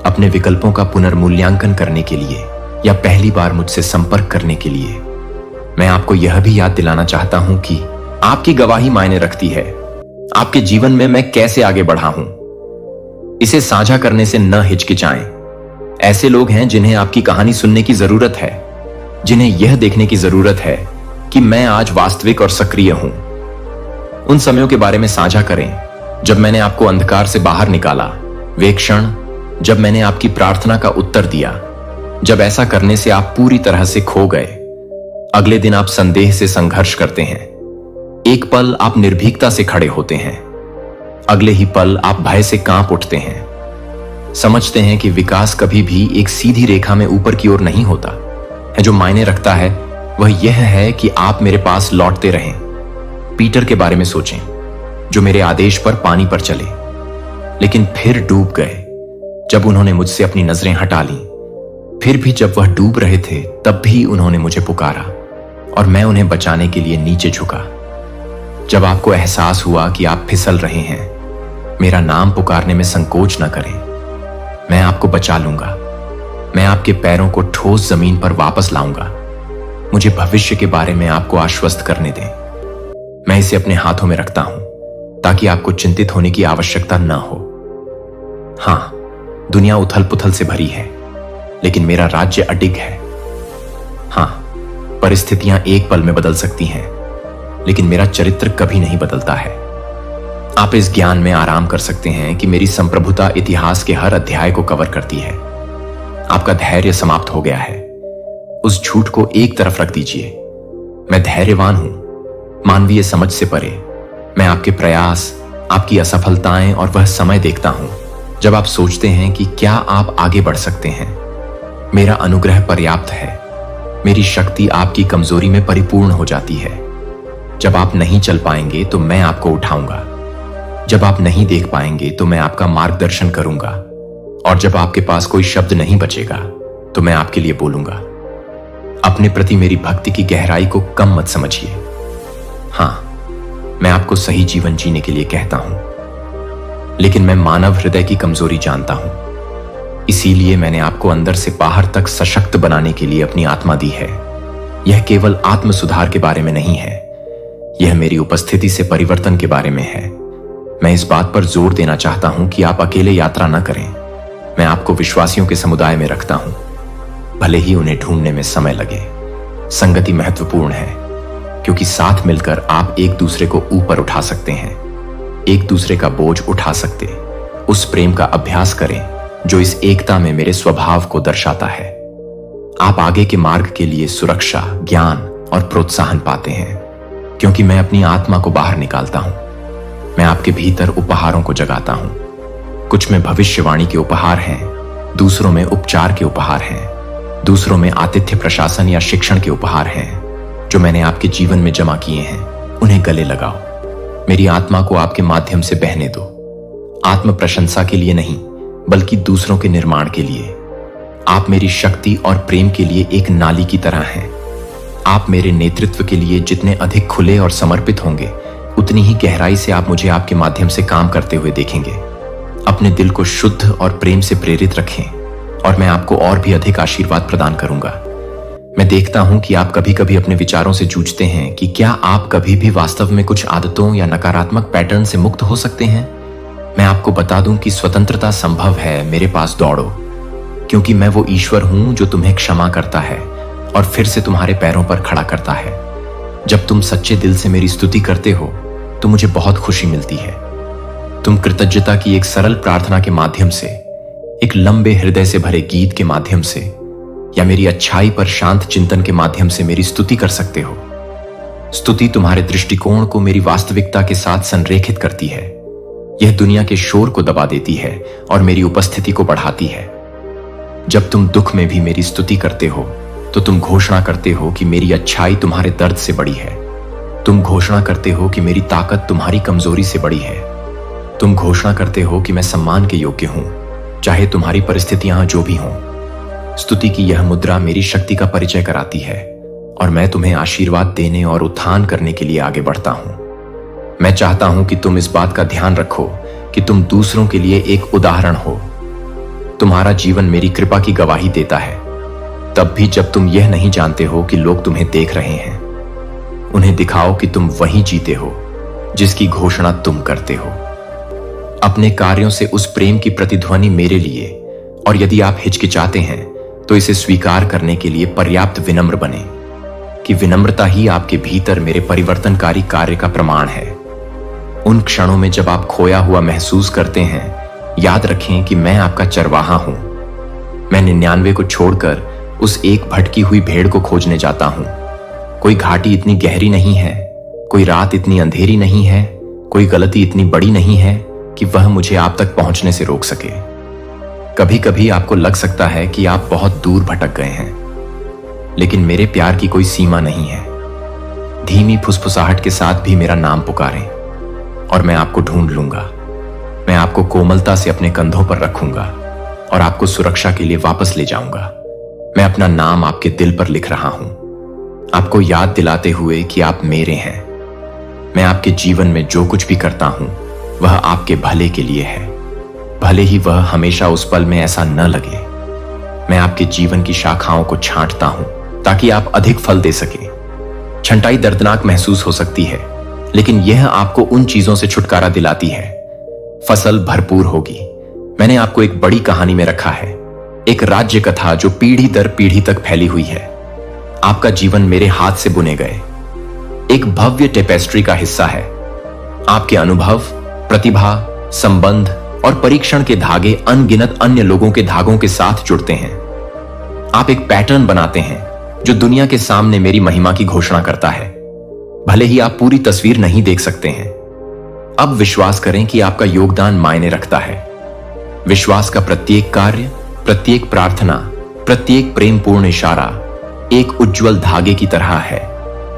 अपने विकल्पों का पुनर्मूल्यांकन करने के लिए या पहली बार मुझसे संपर्क करने के लिए। मैं आपको यह भी याद दिलाना चाहता हूं कि आपकी गवाही मायने रखती है। आपके जीवन में मैं कैसे आगे बढ़ा हूं, इसे साझा करने से न हिचकिचाएं। ऐसे लोग हैं जिन्हें आपकी कहानी सुनने की जरूरत है, जिन्हें यह देखने की जरूरत है कि मैं आज वास्तविक और सक्रिय हूं। उन समयों के बारे में साझा करें जब मैंने आपको अंधकार से बाहर निकाला, वे क्षण जब मैंने आपकी प्रार्थना का उत्तर दिया, जब ऐसा करने से आप पूरी तरह से खो गए। अगले दिन आप संदेह से संघर्ष करते हैं। एक पल आप निर्भीकता से खड़े होते हैं, अगले ही पल आप भय से कांप उठते हैं। समझते हैं कि विकास कभी भी एक सीधी रेखा में ऊपर की ओर नहीं होता है। जो मायने रखता है वह यह है कि आप मेरे पास लौटते रहें। पीटर के बारे में सोचें, जो मेरे आदेश पर पानी पर चले, लेकिन फिर डूब गए जब उन्होंने मुझसे अपनी नजरें हटा ली। फिर भी जब वह डूब रहे थे तब भी उन्होंने मुझे पुकारा और मैं उन्हें बचाने के लिए नीचे झुका। जब आपको एहसास हुआ कि आप फिसल रहे हैं, मेरा नाम पुकारने में संकोच न करें। मैं आपको बचा लूंगा। मैं आपके पैरों को ठोस जमीन पर वापस लाऊंगा। मुझे भविष्य के बारे में आपको आश्वस्त करने दें। मैं इसे अपने हाथों में रखता हूं ताकि आपको चिंतित होने की आवश्यकता न हो। हां, दुनिया उथल पुथल से भरी है, लेकिन मेरा राज्य अडिग है। हां, परिस्थितियां एक पल में बदल सकती हैं, लेकिन मेरा चरित्र कभी नहीं बदलता है। आप इस ज्ञान में आराम कर सकते हैं कि मेरी संप्रभुता इतिहास के हर अध्याय को कवर करती है। आपका धैर्य समाप्त हो गया है। उस झूठ को एक तरफ रख दीजिए। मैं धैर्यवान हूं, मानवीय समझ से परे। मैं आपके प्रयास, आपकी असफलताएं और वह समय देखता हूं जब आप सोचते हैं कि क्या आप आगे बढ़ सकते हैं। मेरा अनुग्रह पर्याप्त है। मेरी शक्ति आपकी कमजोरी में परिपूर्ण हो जाती है। जब आप नहीं चल पाएंगे तो मैं आपको उठाऊंगा। जब आप नहीं देख पाएंगे तो मैं आपका मार्गदर्शन करूंगा, और जब आपके पास कोई शब्द नहीं बचेगा तो मैं आपके लिए बोलूंगा। अपने प्रति मेरी भक्ति की गहराई को कम मत समझिए। हां, मैं आपको सही जीवन जीने के लिए कहता हूं, लेकिन मैं मानव हृदय की कमजोरी जानता हूं। इसीलिए मैंने आपको अंदर से बाहर तक सशक्त बनाने के लिए अपनी आत्मा दी है। यह केवल आत्म सुधार के बारे में नहीं है, यह मेरी उपस्थिति से परिवर्तन के बारे में है। मैं इस बात पर जोर देना चाहता हूं कि आप अकेले यात्रा न करें। मैं आपको विश्वासियों के समुदाय में रखता हूं, भले ही उन्हें ढूंढने में समय लगे। संगति महत्वपूर्ण है, क्योंकि साथ मिलकर आप एक दूसरे को ऊपर उठा सकते हैं, एक दूसरे का बोझ उठा सकते। उस प्रेम का अभ्यास करें जो इस एकता में मेरे स्वभाव को दर्शाता है। आप आगे के मार्ग के लिए सुरक्षा, ज्ञान और प्रोत्साहन पाते हैं, क्योंकि मैं अपनी आत्मा को बाहर निकालता हूं। मैं आपके भीतर उपहारों को जगाता हूं। कुछ में भविष्यवाणी के उपहार हैं, दूसरों में उपचार के उपहार हैं, दूसरों में आतिथ्य प्रशासन या शिक्षण के उपहार हैं। जो मैंने आपके जीवन में जमा किए हैं उन्हें गले लगाओ। मेरी आत्मा को आपके माध्यम से बहने दो। आत्म प्रशंसा के लिए नहीं, बल्कि दूसरों के निर्माण के लिए। आप मेरी शक्ति और प्रेम के लिए एक नाली की तरह हैं। आप मेरे नेतृत्व के लिए जितने अधिक खुले और समर्पित होंगे, उतनी ही गहराई से आप मुझे आपके माध्यम से काम करते हुए देखेंगे। अपने दिल को शुद्ध और प्रेम से प्रेरित रखें, और मैं आपको और भी अधिक आशीर्वाद प्रदान करूंगा। मैं देखता हूं कि आप कभी कभी अपने विचारों से जूझते हैं कि क्या आप कभी भी वास्तव में कुछ आदतों या नकारात्मक पैटर्न से मुक्त हो सकते हैं। मैं आपको बता दूं कि स्वतंत्रता संभव है। मेरे पास दौड़ो, क्योंकि मैं वो ईश्वर हूं जो तुम्हें क्षमा करता है और फिर से तुम्हारे पैरों पर खड़ा करता है। जब तुम सच्चे दिल से मेरी स्तुति करते हो तो मुझे बहुत खुशी मिलती है। तुम कृतज्ञता की एक सरल प्रार्थना के माध्यम से, एक लंबे हृदय से भरे गीत के माध्यम से, या मेरी अच्छाई पर शांत चिंतन के माध्यम से मेरी स्तुति कर सकते हो। स्तुति तुम्हारे दृष्टिकोण को मेरी वास्तविकता के साथ संरेखित करती है। यह दुनिया के शोर को दबा देती है और मेरी उपस्थिति को बढ़ाती है। जब तुम दुख में भी मेरी स्तुति करते हो तो तुम घोषणा करते हो कि मेरी अच्छाई तुम्हारे दर्द से बड़ी है। तुम घोषणा करते हो कि मेरी ताकत तुम्हारी कमजोरी से बड़ी है। तुम घोषणा करते हो कि मैं सम्मान के योग्य हूं, चाहे तुम्हारी परिस्थितियां जो भी हों। स्तुति की यह मुद्रा मेरी शक्ति का परिचय कराती है और मैं तुम्हें आशीर्वाद देने और उत्थान करने के लिए आगे बढ़ता हूं। मैं चाहता हूं कि तुम इस बात का ध्यान रखो कि तुम दूसरों के लिए एक उदाहरण हो। तुम्हारा जीवन मेरी कृपा की गवाही देता है, तब भी जब तुम यह नहीं जानते हो कि लोग तुम्हें देख रहे हैं। उन्हें दिखाओ कि तुम वही जीते हो जिसकी घोषणा तुम करते हो। अपने कार्यों से उस प्रेम की प्रतिध्वनि मेरे लिए, और यदि आप हिचकिचाते हैं तो इसे स्वीकार करने के लिए पर्याप्त विनम्र बने कि विनम्रता ही आपके भीतर मेरे परिवर्तनकारी कार्य का प्रमाण है। उन क्षणों में जब आप खोया हुआ महसूस करते हैं, याद रखें कि मैं आपका चरवाहा हूं। मैं 99 को छोड़कर उस एक भटकी हुई भेड़ को खोजने जाता हूं। कोई घाटी इतनी गहरी नहीं है, कोई रात इतनी अंधेरी नहीं है, कोई गलती इतनी बड़ी नहीं है कि वह मुझे आप तक पहुंचने से रोक सके। कभी कभी आपको लग सकता है कि आप बहुत दूर भटक गए हैं, लेकिन मेरे प्यार की कोई सीमा नहीं है। धीमी फुसफुसाहट के साथ भी मेरा नाम पुकारें और मैं आपको ढूंढ लूंगा। मैं आपको कोमलता से अपने कंधों पर रखूंगा और आपको सुरक्षा के लिए वापस ले जाऊंगा। मैं अपना नाम आपके दिल पर लिख रहा हूं, आपको याद दिलाते हुए कि आप मेरे हैं। मैं आपके जीवन में जो कुछ भी करता हूं वह आपके भले के लिए है, भले ही वह हमेशा उस पल में ऐसा न लगे। मैं आपके जीवन की शाखाओं को छांटता हूं ताकि आप अधिक फल दे सके। छंटाई दर्दनाक महसूस हो सकती है, लेकिन यह आपको उन चीजों से छुटकारा दिलाती है। फसल भरपूर होगी। मैंने आपको एक बड़ी कहानी में रखा है, एक राज्य कथा जो पीढ़ी दर पीढ़ी तक फैली हुई है। आपका जीवन मेरे हाथ से बुने गए एक भव्य टेपेस्ट्री का हिस्सा है। आपके अनुभव, प्रतिभा, संबंध और परीक्षण के धागे अनगिनत अन्य लोगों के धागों के साथ जुड़ते हैं। आप एक पैटर्न बनाते हैं जो दुनिया के सामने मेरी महिमा की घोषणा करता है। भले ही आप पूरी तस्वीर नहीं देख सकते हैं, अब विश्वास करें कि आपका योगदान मायने रखता है। विश्वास का प्रत्येक कार्य, प्रत्येक प्रार्थना, प्रत्येक प्रेमपूर्ण इशारा एक उज्जवल धागे की तरह है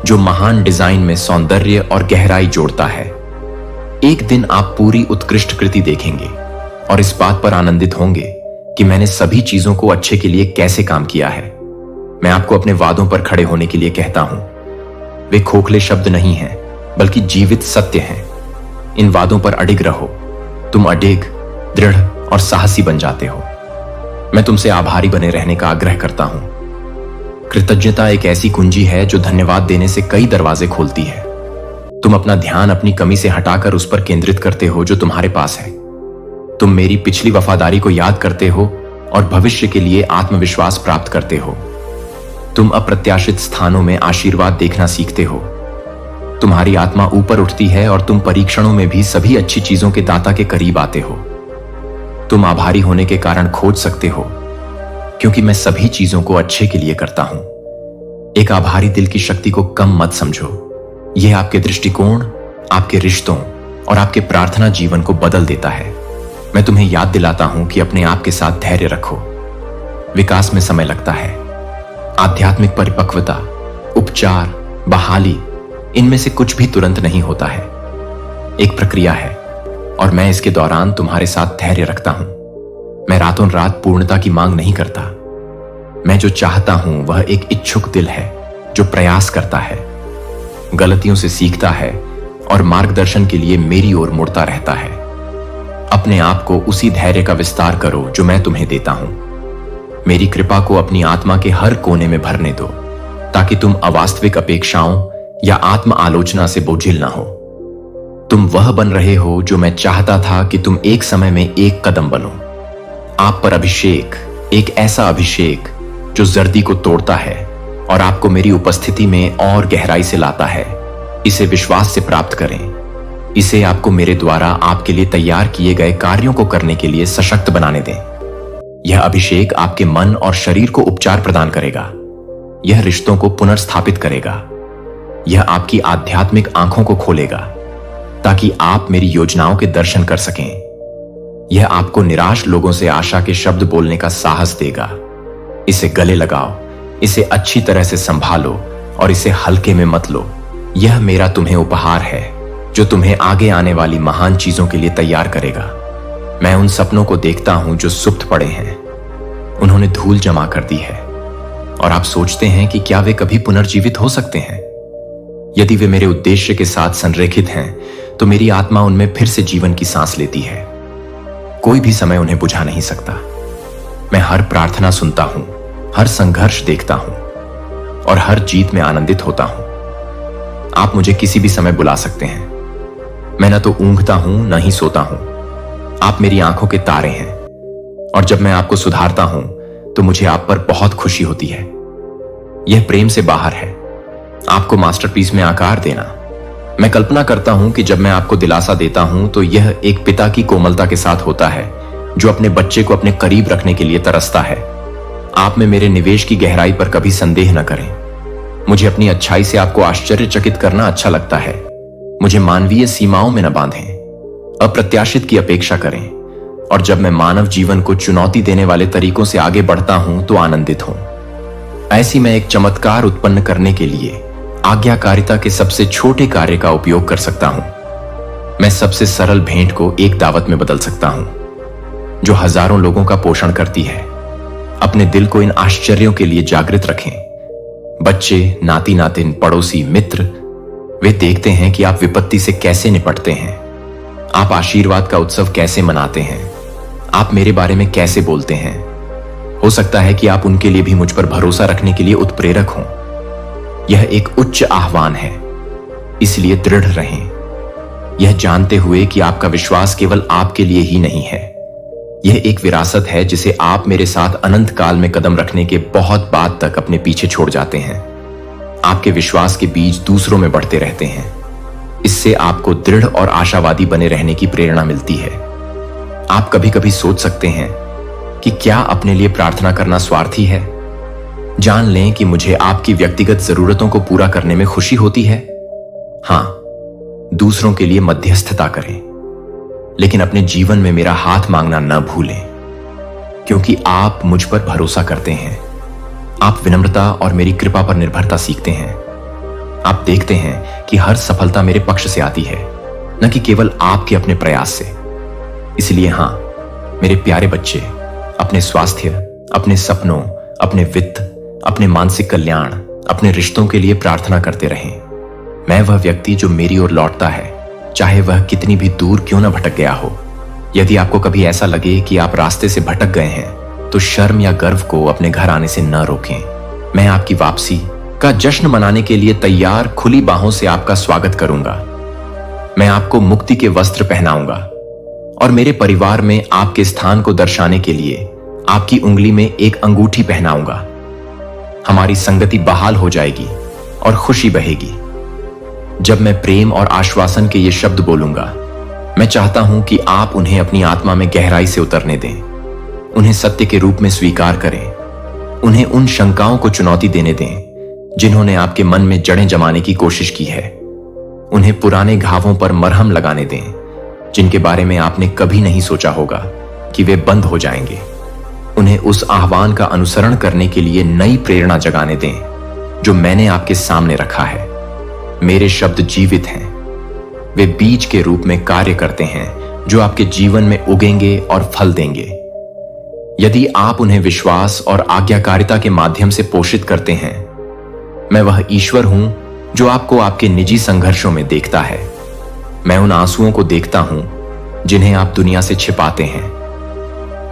जो महान डिजाइन में सौंदर्य और गहराई जोड़ता है। एक दिन आप पूरी उत्कृष्ट कृति देखेंगे और इस बात पर आनंदित होंगे कि मैंने सभी चीजों को अच्छे के लिए कैसे काम किया है। मैं आपको अपने वादों पर खड़े होने के लिए कहता हूं। वे खोखले शब्द नहीं हैं, बल्कि जीवित सत्य हैं। इन वादों पर अडिग रहो। तुम अडिग, दृढ़ और साहसी बन जाते हो। मैं तुमसे आभारी बने रहने का आग्रह करता हूं। कृतज्ञता एक ऐसी कुंजी है जो धन्यवाद देने से कई दरवाजे खोलती है। तुम अपना ध्यान अपनी कमी से हटाकर उस पर केंद्रित करते हो जो तुम्हारे पास है। तुम मेरी पिछली वफादारी को याद करते हो और भविष्य के लिए आत्मविश्वास प्राप्त करते हो। तुम अप्रत्याशित स्थानों में आशीर्वाद देखना सीखते हो। तुम्हारी आत्मा ऊपर उठती है और तुम परीक्षणों में भी सभी अच्छी चीजों के दाता के करीब आते हो। तुम आभारी होने के कारण खोज सकते हो, क्योंकि मैं सभी चीजों को अच्छे के लिए करता हूं। एक आभारी दिल की शक्ति को कम मत समझो। यह आपके दृष्टिकोण, आपके रिश्तों और आपके प्रार्थना जीवन को बदल देता है। मैं तुम्हें याद दिलाता हूं कि अपने आप के साथ धैर्य रखो। विकास में समय लगता है। आध्यात्मिक परिपक्वता, उपचार, बहाली, इनमें से कुछ भी तुरंत नहीं होता है। एक प्रक्रिया है और मैं इसके दौरान तुम्हारे साथ धैर्य रखता हूं। मैं रातों रात पूर्णता की मांग नहीं करता। मैं जो चाहता हूं वह एक इच्छुक दिल है जो प्रयास करता है, गलतियों से सीखता है और मार्गदर्शन के लिए मेरी ओर मुड़ता रहता है। अपने आप को उसी धैर्य का विस्तार करो जो मैं तुम्हें देता हूं। मेरी कृपा को अपनी आत्मा के हर कोने में भरने दो, ताकि तुम अवास्तविक अपेक्षाओं या आत्म आलोचना से बोझिल ना हो। तुम वह बन रहे हो जो मैं चाहता था कि तुम एक समय में एक कदम बनो। आप पर अभिषेक, एक ऐसा अभिषेक जो जर्दी को तोड़ता है और आपको मेरी उपस्थिति में और गहराई से लाता है। इसे विश्वास से प्राप्त करें। इसे आपको मेरे द्वारा आपके लिए तैयार किए गए कार्यों को करने के लिए सशक्त बनाने दें। यह अभिषेक आपके मन और शरीर को उपचार प्रदान करेगा। यह रिश्तों को पुनर्स्थापित करेगा। यह आपकी आध्यात्मिक आंखों को खोलेगा ताकि आप मेरी योजनाओं के दर्शन कर सकें। यह आपको निराश लोगों से आशा के शब्द बोलने का साहस देगा। इसे गले लगाओ, इसे अच्छी तरह से संभालो और इसे हल्के में मत लो। यह मेरा तुम्हें उपहार है जो तुम्हें आगे आने वाली महान चीजों के लिए तैयार करेगा। मैं उन सपनों को देखता हूं जो सुप्त पड़े हैं। उन्होंने धूल जमा कर दी है और आप सोचते हैं कि क्या वे कभी पुनर्जीवित हो सकते हैं। यदि वे मेरे उद्देश्य के साथ संरेखित हैं तो मेरी आत्मा उनमें फिर से जीवन की सांस लेती है। कोई भी समय उन्हें बुझा नहीं सकता। मैं हर प्रार्थना सुनता हूं, हर संघर्ष देखता हूं और हर जीत में आनंदित होता हूं। आप मुझे किसी भी समय बुला सकते हैं। मैं न तो ऊंघता हूं न ही सोता हूं। आप मेरी आंखों के तारे हैं और जब मैं आपको सुधारता हूं तो मुझे आप पर बहुत खुशी होती है। यह प्रेम से बाहर है, आपको मास्टरपीस में आकार देना। मैं कल्पना करता हूं कि जब मैं आपको दिलासा देता हूं तो यह एक पिता की कोमलता के साथ होता है जो अपने बच्चे को अपने करीब रखने के लिए तरसता है। आप में मेरे निवेश की गहराई पर कभी संदेह न करें। मुझे अपनी अच्छाई से आपको आश्चर्यचकित करना अच्छा लगता है। मुझे मानवीय सीमाओं में न बांधें, अप्रत्याशित की अपेक्षा करें और जब मैं मानव जीवन को चुनौती देने वाले तरीकों से आगे बढ़ता हूं तो आनंदित हूं। ऐसी मैं एक चमत्कार उत्पन्न करने के लिए आज्ञाकारिता के सबसे छोटे कार्य का उपयोग कर सकता हूं। मैं सबसे सरल भेंट को एक दावत में बदल सकता हूं जो हजारों लोगों का पोषण करती है। अपने दिल को इन आश्चर्यों के लिए जागृत रखें। बच्चे, नाती नातिन, पड़ोसी, मित्र, वे देखते हैं कि आप विपत्ति से कैसे निपटते हैं। आप आशीर्वाद का उत्सव कैसे मनाते हैं। आप मेरे बारे में कैसे बोलते हैं। हो सकता है कि आप उनके लिए भी मुझ पर भरोसा रखने के लिए उत्प्रेरक हों। यह एक उच्च आह्वान है, इसलिए दृढ़ रहें, यह जानते हुए कि आपका विश्वास केवल आपके लिए ही नहीं है। यह एक विरासत है जिसे आप मेरे साथ अनंत काल में कदम रखने के बहुत बाद तक अपने पीछे छोड़ जाते हैं। आपके विश्वास के बीज दूसरों में बढ़ते रहते हैं। इससे आपको दृढ़ और आशावादी बने रहने की प्रेरणा मिलती है। आप कभी कभी सोच सकते हैं कि क्या अपने लिए प्रार्थना करना स्वार्थी है। जान लें कि मुझे आपकी व्यक्तिगत जरूरतों को पूरा करने में खुशी होती है। हां, दूसरों के लिए मध्यस्थता करें, लेकिन अपने जीवन में मेरा हाथ मांगना न भूलें, क्योंकि आप मुझ पर भरोसा करते हैं। आप विनम्रता और मेरी कृपा पर निर्भरता सीखते हैं। आप देखते हैं कि हर सफलता मेरे पक्ष से आती है, न कि केवल आपके अपने प्रयास से। इसलिए हां, मेरे प्यारे बच्चे, अपने स्वास्थ्य, अपने सपनों, अपने वित्त, अपने मानसिक कल्याण, अपने रिश्तों के लिए प्रार्थना करते रहें। मैं वह व्यक्ति जो मेरी ओर लौटता है, चाहे वह कितनी भी दूर क्यों न भटक गया हो। यदि आपको कभी ऐसा लगे कि आप रास्ते से भटक गए हैं तो शर्म या गर्व को अपने घर आने से न रोकें। मैं आपकी वापसी का जश्न मनाने के लिए तैयार खुली बाहों से आपका स्वागत करूंगा। मैं आपको मुक्ति के वस्त्र पहनाऊंगा और मेरे परिवार में आपके स्थान को दर्शाने के लिए आपकी उंगली में एक अंगूठी पहनाऊंगा। हमारी संगति बहाल हो जाएगी और खुशी बहेगी। जब मैं प्रेम और आश्वासन के ये शब्द बोलूंगा, मैं चाहता हूं कि आप उन्हें अपनी आत्मा में गहराई से उतरने दें, उन्हें सत्य के रूप में स्वीकार करें, उन्हें उन शंकाओं को चुनौती देने दें जिन्होंने आपके मन में जड़ें जमाने की कोशिश की है। उन्हें पुराने घावों पर मरहम लगाने दें जिनके बारे में आपने कभी नहीं सोचा होगा कि वे बंद हो जाएंगे। उन्हें उस आह्वान का अनुसरण करने के लिए नई प्रेरणा जगाने दें जो मैंने आपके सामने रखा है। मेरे शब्द जीवित हैं, वे बीज के रूप में कार्य करते हैं जो आपके जीवन में उगेंगे और फल देंगे। यदि आप उन्हें विश्वास और आज्ञाकारिता के माध्यम से पोषित करते हैं, मैं वह ईश्वर हूं जो आपको आपके निजी संघर्षों में देखता है। मैं उन आंसुओं को देखता हूं जिन्हें आप दुनिया से छिपाते हैं।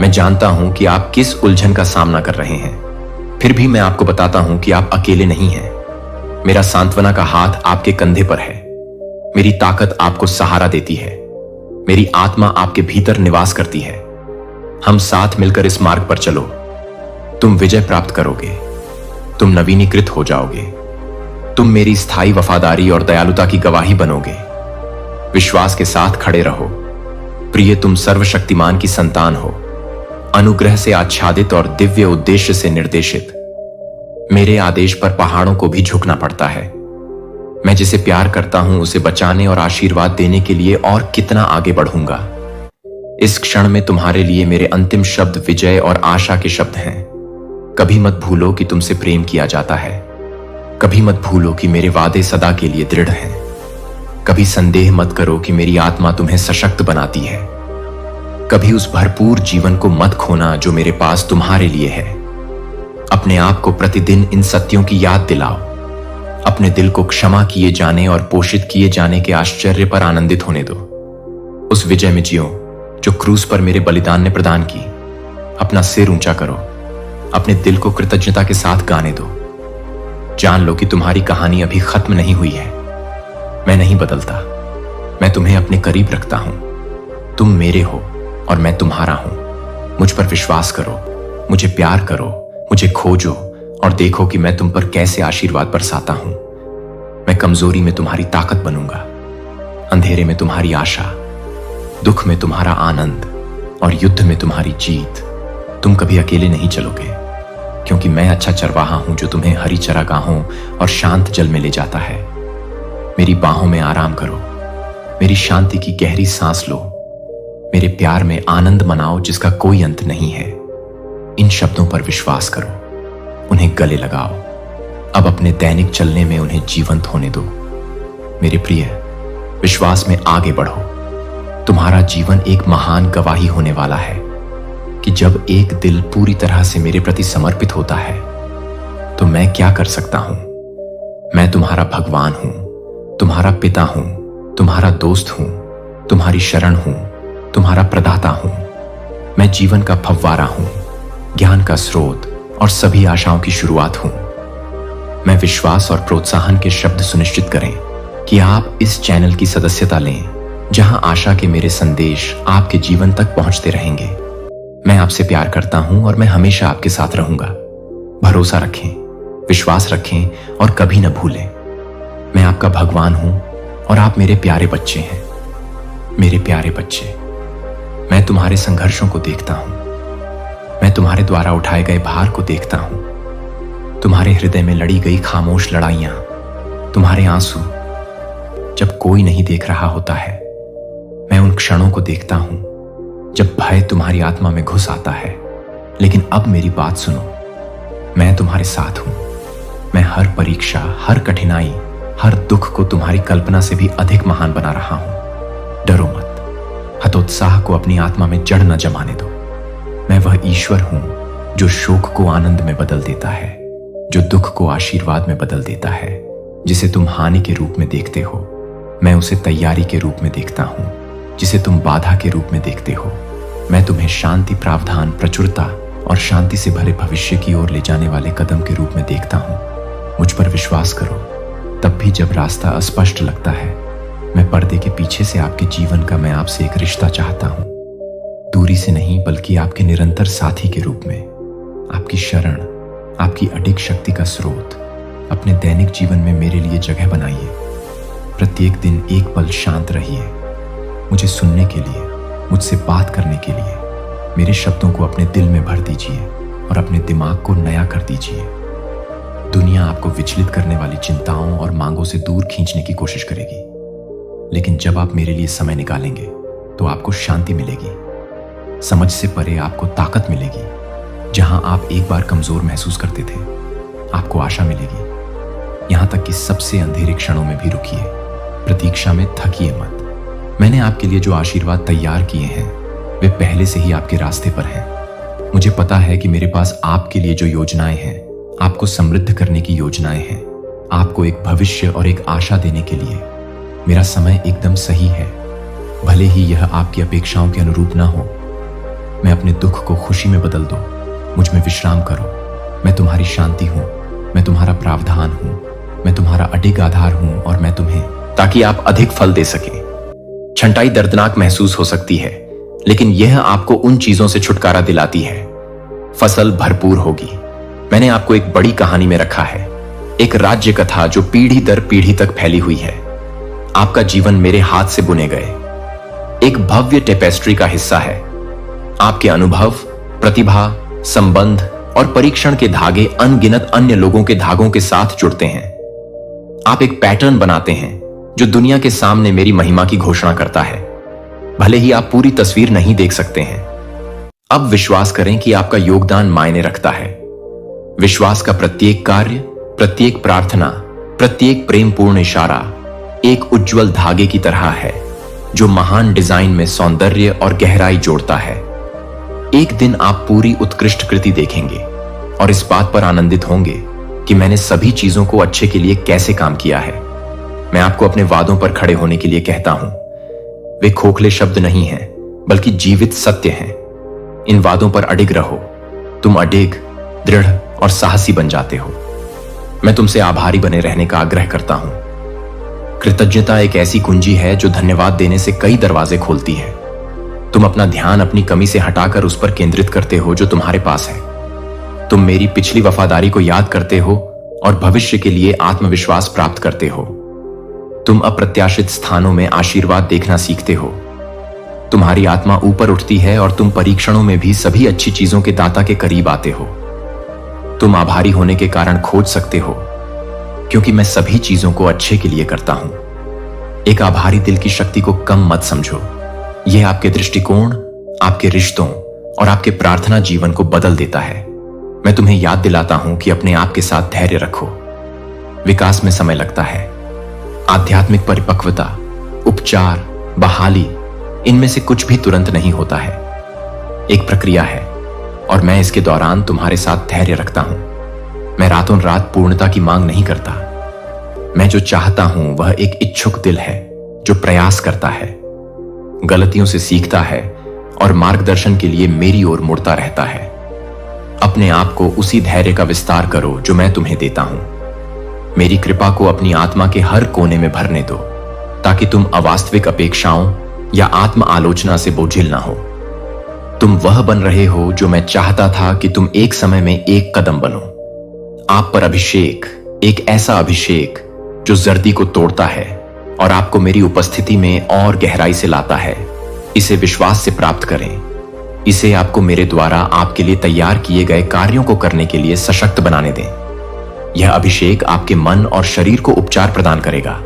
मैं जानता हूं कि आप किस उलझन का सामना कर रहे हैं, फिर भी मैं आपको बताता हूं कि आप अकेले नहीं हैं। मेरा सांत्वना का हाथ आपके कंधे पर है। मेरी ताकत आपको सहारा देती है। मेरी आत्मा आपके भीतर निवास करती है। हम साथ मिलकर इस मार्ग पर चलो। तुम विजय प्राप्त करोगे। तुम नवीनीकृत हो जाओगे। तुम मेरी स्थायी वफादारी और दयालुता की गवाही बनोगे। विश्वास के साथ खड़े रहो। प्रिय, तुम सर्वशक्तिमान की संतान हो, अनुग्रह से आच्छादित और दिव्य उद्देश्य से निर्देशित। मेरे आदेश पर पहाड़ों को भी झुकना पड़ता है। मैं जिसे प्यार करता हूं उसे बचाने और आशीर्वाद देने के लिए और कितना आगे बढ़ूंगा। इस क्षण में तुम्हारे लिए मेरे अंतिम शब्द विजय और आशा के शब्द हैं। कभी मत भूलो कि तुमसे प्रेम किया जाता है। कभी मत भूलो कि मेरे वादे सदा के लिए दृढ़ हैं। कभी संदेह मत करो कि मेरी आत्मा तुम्हें सशक्त बनाती है। कभी उस भरपूर जीवन को मत खोना जो मेरे पास तुम्हारे लिए है। अपने आप को प्रतिदिन इन सत्यों की याद दिलाओ। अपने दिल को क्षमा किए जाने और पोषित किए जाने के आश्चर्य पर आनंदित होने दो। उस विजय में जियो जो क्रूस पर मेरे बलिदान ने प्रदान की। अपना सिर ऊंचा करो। अपने दिल को कृतज्ञता के साथ गाने दो। जान लो कि तुम्हारी कहानी अभी खत्म नहीं हुई है। मैं नहीं बदलता। मैं तुम्हें अपने करीब रखता हूं। तुम मेरे हो और मैं तुम्हारा हूं। मुझ पर विश्वास करो, मुझे प्यार करो, मुझे खोजो और देखो कि मैं तुम पर कैसे आशीर्वाद बरसाता हूं। मैं कमजोरी में तुम्हारी ताकत बनूंगा, अंधेरे में तुम्हारी आशा, दुख में तुम्हारा आनंद और युद्ध में तुम्हारी जीत। तुम कभी अकेले नहीं चलोगे, क्योंकि मैं अच्छा चरवाहा हूं जो तुम्हें हरी चरागाहों और शांत जल में ले जाता है। मेरी बाहों में आराम करो, मेरी शांति की गहरी सांस लो, मेरे प्यार में आनंद मनाओ जिसका कोई अंत नहीं है। इन शब्दों पर विश्वास करो, उन्हें गले लगाओ। अब अपने दैनिक चलने में उन्हें जीवंत होने दो। मेरे प्रिय, विश्वास में आगे बढ़ो। तुम्हारा जीवन एक महान गवाही होने वाला है कि जब एक दिल पूरी तरह से मेरे प्रति समर्पित होता है तो मैं क्या कर सकता हूं। मैं तुम्हारा भगवान हूं, तुम्हारा पिता हूं, तुम्हारा दोस्त हूं, तुम्हारी शरण हूं, तुम्हारा प्रदाता हूं। मैं जीवन का फव्वारा हूं, ज्ञान का स्रोत और सभी आशाओं की शुरुआत हूं। मैं विश्वास और प्रोत्साहन के शब्द सुनिश्चित करें कि आप इस चैनल की सदस्यता लें, जहां आशा के मेरे संदेश आपके जीवन तक पहुंचते रहेंगे। मैं आपसे प्यार करता हूं और मैं हमेशा आपके साथ रहूंगा। भरोसा रखें, विश्वास रखें और कभी न भूलें, मैं आपका भगवान हूं और आप मेरे प्यारे बच्चे हैं। मेरे प्यारे बच्चे, मैं तुम्हारे संघर्षों को देखता हूं। मैं तुम्हारे द्वारा उठाए गए भार को देखता हूं। तुम्हारे हृदय में लड़ी गई खामोश लड़ाइयां, तुम्हारे आंसू जब कोई नहीं देख रहा होता है। मैं उन क्षणों को देखता हूं जब भय तुम्हारी आत्मा में घुस आता है। लेकिन अब मेरी बात सुनो, मैं तुम्हारे साथ हूं। मैं हर परीक्षा, हर कठिनाई, हर दुख को तुम्हारी कल्पना से भी अधिक महान बना रहा हूं। डरो मत। हतोत्साह को अपनी आत्मा में जड़ न जमाने दो। मैं वह ईश्वर हूं जो शोक को आनंद में बदल देता है, जो दुख को आशीर्वाद में बदल देता है। जिसे तुम हानि के रूप में देखते हो, मैं उसे तैयारी के रूप में देखता हूं। जिसे तुम बाधा के रूप में देखते हो, मैं तुम्हें शांति, प्रावधान, प्रचुरता और शांति से भरे भविष्य की ओर ले जाने वाले कदम के रूप में देखता हूं। मुझ पर विश्वास करो। तब भी जब रास्ता अस्पष्ट लगता है, मैं पर्दे के पीछे से आपके जीवन का मैं आपसे एक रिश्ता चाहता हूं। दूरी से नहीं, बल्कि आपके निरंतर साथी के रूप में। आपकी शरण, आपकी अडिग शक्ति का स्रोत। अपने दैनिक जीवन में मेरे लिए जगह बनाइए। प्रत्येक दिन एक पल शांत रहिए, मुझे सुनने के लिए, मुझसे बात करने के लिए। मेरे शब्दों को अपने दिल में भर दीजिए और अपने दिमाग को नया कर दीजिए। दुनिया आपको विचलित करने वाली चिंताओं और मांगों से दूर खींचने की कोशिश करेगी, लेकिन जब आप मेरे लिए समय निकालेंगे तो आपको शांति मिलेगी। समझ से परे आपको ताकत मिलेगी। जहां आप एक बार कमजोर महसूस करते थे, आपको आशा मिलेगी। यहां तक कि सबसे अंधेरे क्षणों में भी रुकिए। प्रतीक्षा में थकिए मत। मैंने आपके लिए जो आशीर्वाद तैयार किए हैं वे पहले से ही आपके रास्ते पर हैं। मुझे पता है कि मेरे पास आपके लिए जो योजनाएं हैं, आपको समृद्ध करने की योजनाएं हैं, आपको एक भविष्य और एक आशा देने के लिए। मेरा समय एकदम सही है, भले ही यह आपकी अपेक्षाओं के अनुरूप ना हो। मैं अपने दुख को खुशी में बदल दो। मुझ में विश्राम करो। मैं तुम्हारी शांति हूं, मैं तुम्हारा प्रावधान हूं, मैं तुम्हारा अडिग आधार हूं और मैं तुम्हें, ताकि आप अधिक फल दे सकें। छंटाई दर्दनाक महसूस हो सकती है, लेकिन यह आपको उन चीजों से छुटकारा दिलाती है। फसल भरपूर होगी, मैंने आपको एक बड़ी कहानी में रखा है, एक राज्य कथा जो पीढ़ी दर पीढ़ी तक फैली हुई है। आपका जीवन मेरे हाथ से बुने गए एक भव्य टेपेस्ट्री का हिस्सा है। आपके अनुभव, प्रतिभा, संबंध और परीक्षण के धागे अनगिनत अन्य लोगों के धागों के साथ जुड़ते हैं। आप एक पैटर्न बनाते हैं जो दुनिया के सामने मेरी महिमा की घोषणा करता है। भले ही आप पूरी तस्वीर नहीं देख सकते हैं, अब विश्वास करें कि आपका योगदान मायने रखता है। विश्वास का प्रत्येक कार्य, प्रत्येक प्रार्थना, प्रत्येक प्रेमपूर्ण इशारा एक उज्जवल धागे की तरह है जो महान डिजाइन में सौंदर्य और गहराई जोड़ता है। एक दिन आप पूरी उत्कृष्ट कृति देखेंगे और इस बात पर आनंदित होंगे कि मैंने सभी चीजों को अच्छे के लिए कैसे काम किया है। मैं आपको अपने वादों पर खड़े होने के लिए कहता हूं। वे खोखले शब्द नहीं हैं, बल्कि जीवित सत्य हैं। इन वादों पर अडिग रहो। तुम अडिग, दृढ़ और साहसी बन जाते हो। मैं तुमसे आभारी बने रहने का आग्रह करता हूं। कृतज्ञता एक ऐसी कुंजी है जो धन्यवाद देने से कई दरवाजे खोलती है। तुम अपना ध्यान अपनी कमी से हटाकर उस पर केंद्रित करते हो जो तुम्हारे पास है। तुम मेरी पिछली वफादारी को याद करते हो और भविष्य के लिए आत्मविश्वास प्राप्त करते हो। तुम अप्रत्याशित स्थानों में आशीर्वाद देखना सीखते हो। तुम्हारी आत्मा ऊपर उठती है और तुम परीक्षणों में भी सभी अच्छी चीजों के दाता के करीब आते हो। तुम आभारी होने के कारण खोज सकते हो, क्योंकि मैं सभी चीजों को अच्छे के लिए करता हूं। एक आभारी दिल की शक्ति को कम मत समझो। यह आपके दृष्टिकोण, आपके रिश्तों और आपके प्रार्थना जीवन को बदल देता है। मैं तुम्हें याद दिलाता हूं कि अपने आप के साथ धैर्य रखो। विकास में समय लगता है। आध्यात्मिक परिपक्वता, उपचार, बहाली, इनमें से कुछ भी तुरंत नहीं होता है। एक प्रक्रिया है और मैं इसके दौरान तुम्हारे साथ धैर्य रखता हूं। मैं रातों रात पूर्णता की मांग नहीं करता। मैं जो चाहता हूं वह एक इच्छुक दिल है जो प्रयास करता है, गलतियों से सीखता है और मार्गदर्शन के लिए मेरी ओर मुड़ता रहता है। अपने आप को उसी धैर्य का विस्तार करो जो मैं तुम्हें देता हूं। मेरी कृपा को अपनी आत्मा के हर कोने में भरने दो, ताकि तुम अवास्तविक अपेक्षाओं या आत्म आलोचना से बोझिल ना हो। तुम वह बन रहे हो जो मैं चाहता था कि तुम एक समय में एक कदम बनो। आप पर अभिषेक, एक ऐसा अभिषेक जो जर्दी को तोड़ता है और आपको मेरी उपस्थिति में और गहराई से लाता है। इसे विश्वास से प्राप्त करें। इसे आपको मेरे द्वारा आपके लिए तैयार किए गए कार्यों को करने के लिए सशक्त बनाने दें। यह अभिषेक आपके मन और शरीर को उपचार प्रदान करेगा।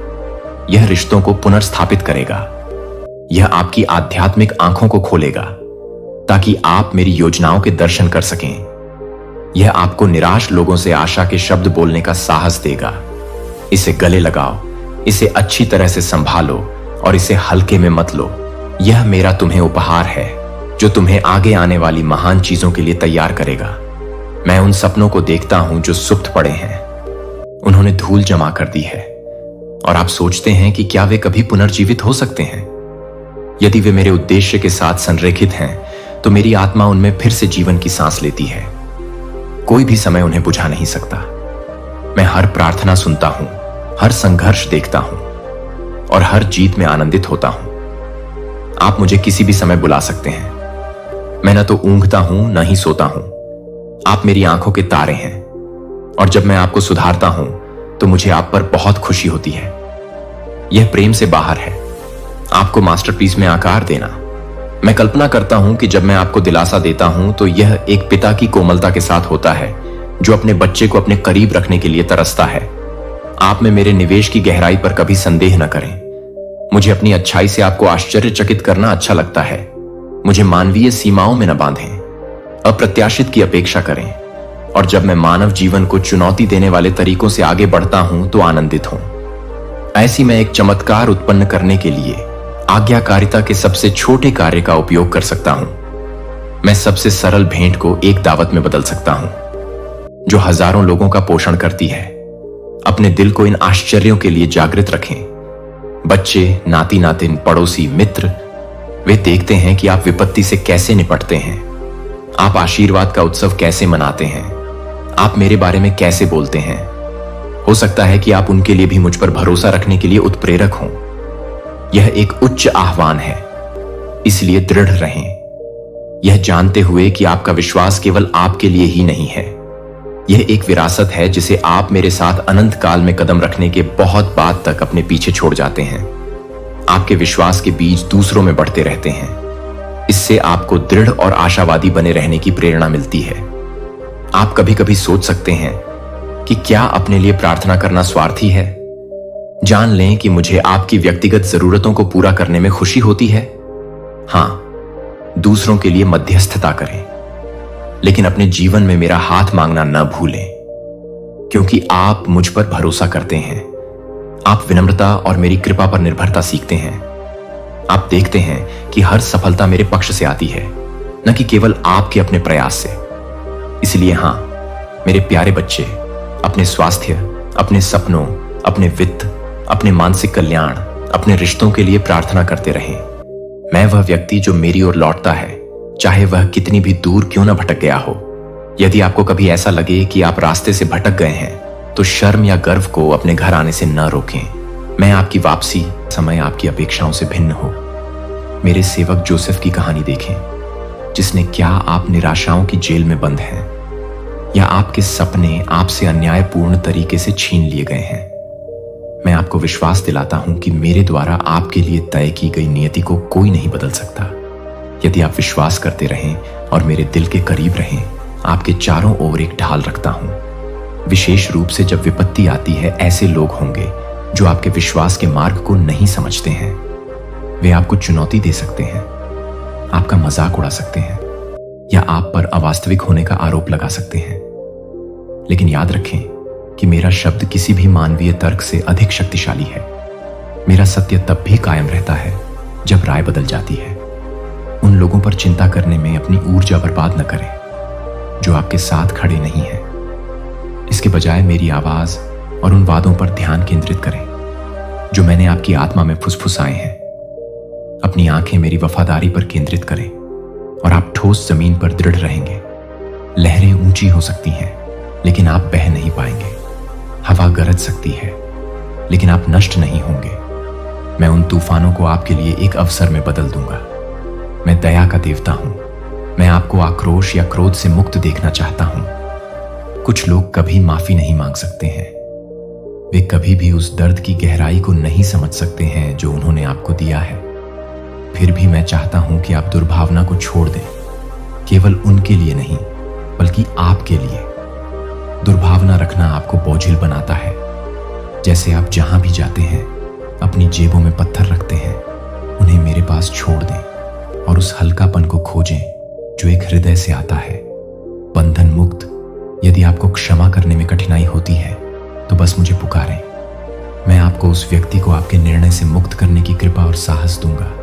यह रिश्तों को पुनर्स्थापित करेगा। यह आपकी आध्यात्मिक आंखों को खोलेगा ताकि आप मेरी योजनाओं के दर्शन कर सकें। यह आपको निराश लोगों से आशा के शब्द बोलने का साहस देगा। इसे गले लगाओ, इसे अच्छी तरह से संभालो और इसे हल्के में मत लो। यह मेरा तुम्हें उपहार है जो तुम्हें आगे आने वाली महान चीजों के लिए तैयार करेगा। मैं उन सपनों को देखता हूं जो सुप्त पड़े हैं। उन्होंने धूल जमा कर दी है और आप सोचते हैं कि क्या वे कभी पुनर्जीवित हो सकते हैं। यदि वे मेरे उद्देश्य के साथ संरेखित हैं तो मेरी आत्मा उनमें फिर से जीवन की सांस लेती है। कोई भी समय उन्हें बुझा नहीं सकता। मैं हर प्रार्थना सुनता हूं, हर संघर्ष देखता हूं और हर जीत में आनंदित होता हूं। आप मुझे किसी भी समय बुला सकते हैं। मैं न तो ऊंघता हूं न ही सोता हूं। आप मेरी आंखों के तारे हैं और जब मैं आपको सुधारता हूं तो मुझे आप पर बहुत खुशी होती है। यह प्रेम से बाहर है, आपको मास्टरपीस में आकार देना। मैं कल्पना करता हूं कि जब मैं आपको दिलासा देता हूं तो यह एक पिता की कोमलता के साथ होता है जो अपने बच्चे को अपने करीब रखने के लिए तरसता है। आप में मेरे निवेश की गहराई पर कभी संदेह न करें। मुझे अपनी अच्छाई से आपको आश्चर्यचकित करना अच्छा लगता है। मुझे मानवीय सीमाओं में न बांधें, अप्रत्याशित की अपेक्षा करें और जब मैं मानव जीवन को चुनौती देने वाले तरीकों से आगे बढ़ता हूं तो आनंदित हूं। ऐसी मैं एक चमत्कार उत्पन्न करने के लिए आज्ञाकारिता के सबसे छोटे कार्य का उपयोग कर सकता हूं। मैं सबसे सरल भेंट को एक दावत में बदल सकता हूं जो हजारों लोगों का पोषण करती है। अपने दिल को इन आश्चर्यों के लिए जागृत रखें। बच्चे, नाती नातिन, पड़ोसी, मित्र, वे देखते हैं कि आप विपत्ति से कैसे निपटते हैं। आप आशीर्वाद का उत्सव कैसे मनाते हैं। आप मेरे बारे में कैसे बोलते हैं। हो सकता है कि आप उनके लिए भी मुझ पर भरोसा रखने के लिए उत्प्रेरक हों। यह एक उच्च आह्वान है, इसलिए दृढ़ रहें, यह जानते हुए कि आपका विश्वास केवल आपके लिए ही नहीं है, यह एक विरासत है जिसे आप मेरे साथ अनंत काल में कदम रखने के बहुत बाद तक अपने पीछे छोड़ जाते हैं। आपके विश्वास के बीज दूसरों में बढ़ते रहते हैं। इससे आपको दृढ़ और आशावादी बने रहने की प्रेरणा मिलती है। आप कभी कभी सोच सकते हैं कि क्या अपने लिए प्रार्थना करना स्वार्थी है। जान लें कि मुझे आपकी व्यक्तिगत जरूरतों को पूरा करने में खुशी होती है। हां, दूसरों के लिए मध्यस्थता करें, लेकिन अपने जीवन में मेरा हाथ मांगना न भूलें, क्योंकि आप मुझ पर भरोसा करते हैं। आप विनम्रता और मेरी कृपा पर निर्भरता सीखते हैं। आप देखते हैं कि हर सफलता मेरे पक्ष से आती है, न कि केवल आपके अपने प्रयास से। इसलिए हां, मेरे प्यारे बच्चे, अपने स्वास्थ्य, अपने सपनों, अपने वित्त, अपने मानसिक कल्याण, अपने रिश्तों के लिए प्रार्थना करते रहें। मैं वह व्यक्ति जो मेरी ओर लौटता है, चाहे वह कितनी भी दूर क्यों न भटक गया हो। यदि आपको कभी ऐसा लगे कि आप रास्ते से भटक गए हैं, तो शर्म या गर्व को अपने घर आने से न रोकें। मैं आपकी वापसी समय आपकी अपेक्षाओं से भिन्न हो। मेरे सेवक जोसेफ की कहानी देखें, जिसने क्या आप निराशाओं की जेल में बंद हैं, या आपके सपने आपसे अन्यायपूर्ण तरीके से छीन लिए गए हैं। मैं आपको विश्वास दिलाता हूं कि मेरे द्वारा आपके लिए तय की गई नियति को कोई नहीं बदल सकता। यदि आप विश्वास करते रहें और मेरे दिल के करीब रहें, आपके चारों ओर एक ढाल रखता हूं। विशेष रूप से जब विपत्ति आती है, ऐसे लोग होंगे जो आपके विश्वास के मार्ग को नहीं समझते हैं। वे आपको चुनौती दे सकते हैं, आपका मजाक उड़ा सकते हैं, या आप पर अवास्तविक होने का आरोप लगा सकते हैं। लेकिन याद रखें कि मेरा शब्द किसी भी मानवीय तर्क से अधिक शक्तिशाली है। मेरा सत्य तब भी कायम रहता है जब राय बदल जाती है। उन लोगों पर चिंता करने में अपनी ऊर्जा बर्बाद न करें जो आपके साथ खड़े नहीं हैं। इसके बजाय मेरी आवाज और उन वादों पर ध्यान केंद्रित करें जो मैंने आपकी आत्मा में फुसफुसाए हैं। अपनी आंखें मेरी वफादारी पर केंद्रित करें और आप ठोस जमीन पर दृढ़ रहेंगे। लहरें ऊंची हो सकती हैं, लेकिन आप बह नहीं पाएंगे। हवा गरज सकती है, लेकिन आप नष्ट नहीं होंगे। मैं उन तूफानों को आपके लिए एक अवसर में बदल दूंगा। मैं दया का देवता हूं। मैं आपको आक्रोश या क्रोध से मुक्त देखना चाहता हूं। कुछ लोग कभी माफी नहीं मांग सकते हैं। वे कभी भी उस दर्द की गहराई को नहीं समझ सकते हैं जो उन्होंने आपको दिया है। फिर भी मैं चाहता हूं कि आप दुर्भावना को छोड़ दें, केवल उनके लिए नहीं, बल्कि आपके लिए। दुर्भावना रखना आपको बोझिल बनाता है। जैसे आप जहां भी जाते हैं, अपनी जेबों में पत्थर रखते हैं, उन्हें मेरे पास छोड़ दें और उस हल्कापन को खोजें जो एक हृदय से आता है, बंधन मुक्त। यदि आपको क्षमा करने में कठिनाई होती है, तो बस मुझे पुकारें। मैं आपको उस व्यक्ति को आपके निर्णय से मुक्त करने की कृपा और साहस दूंगा।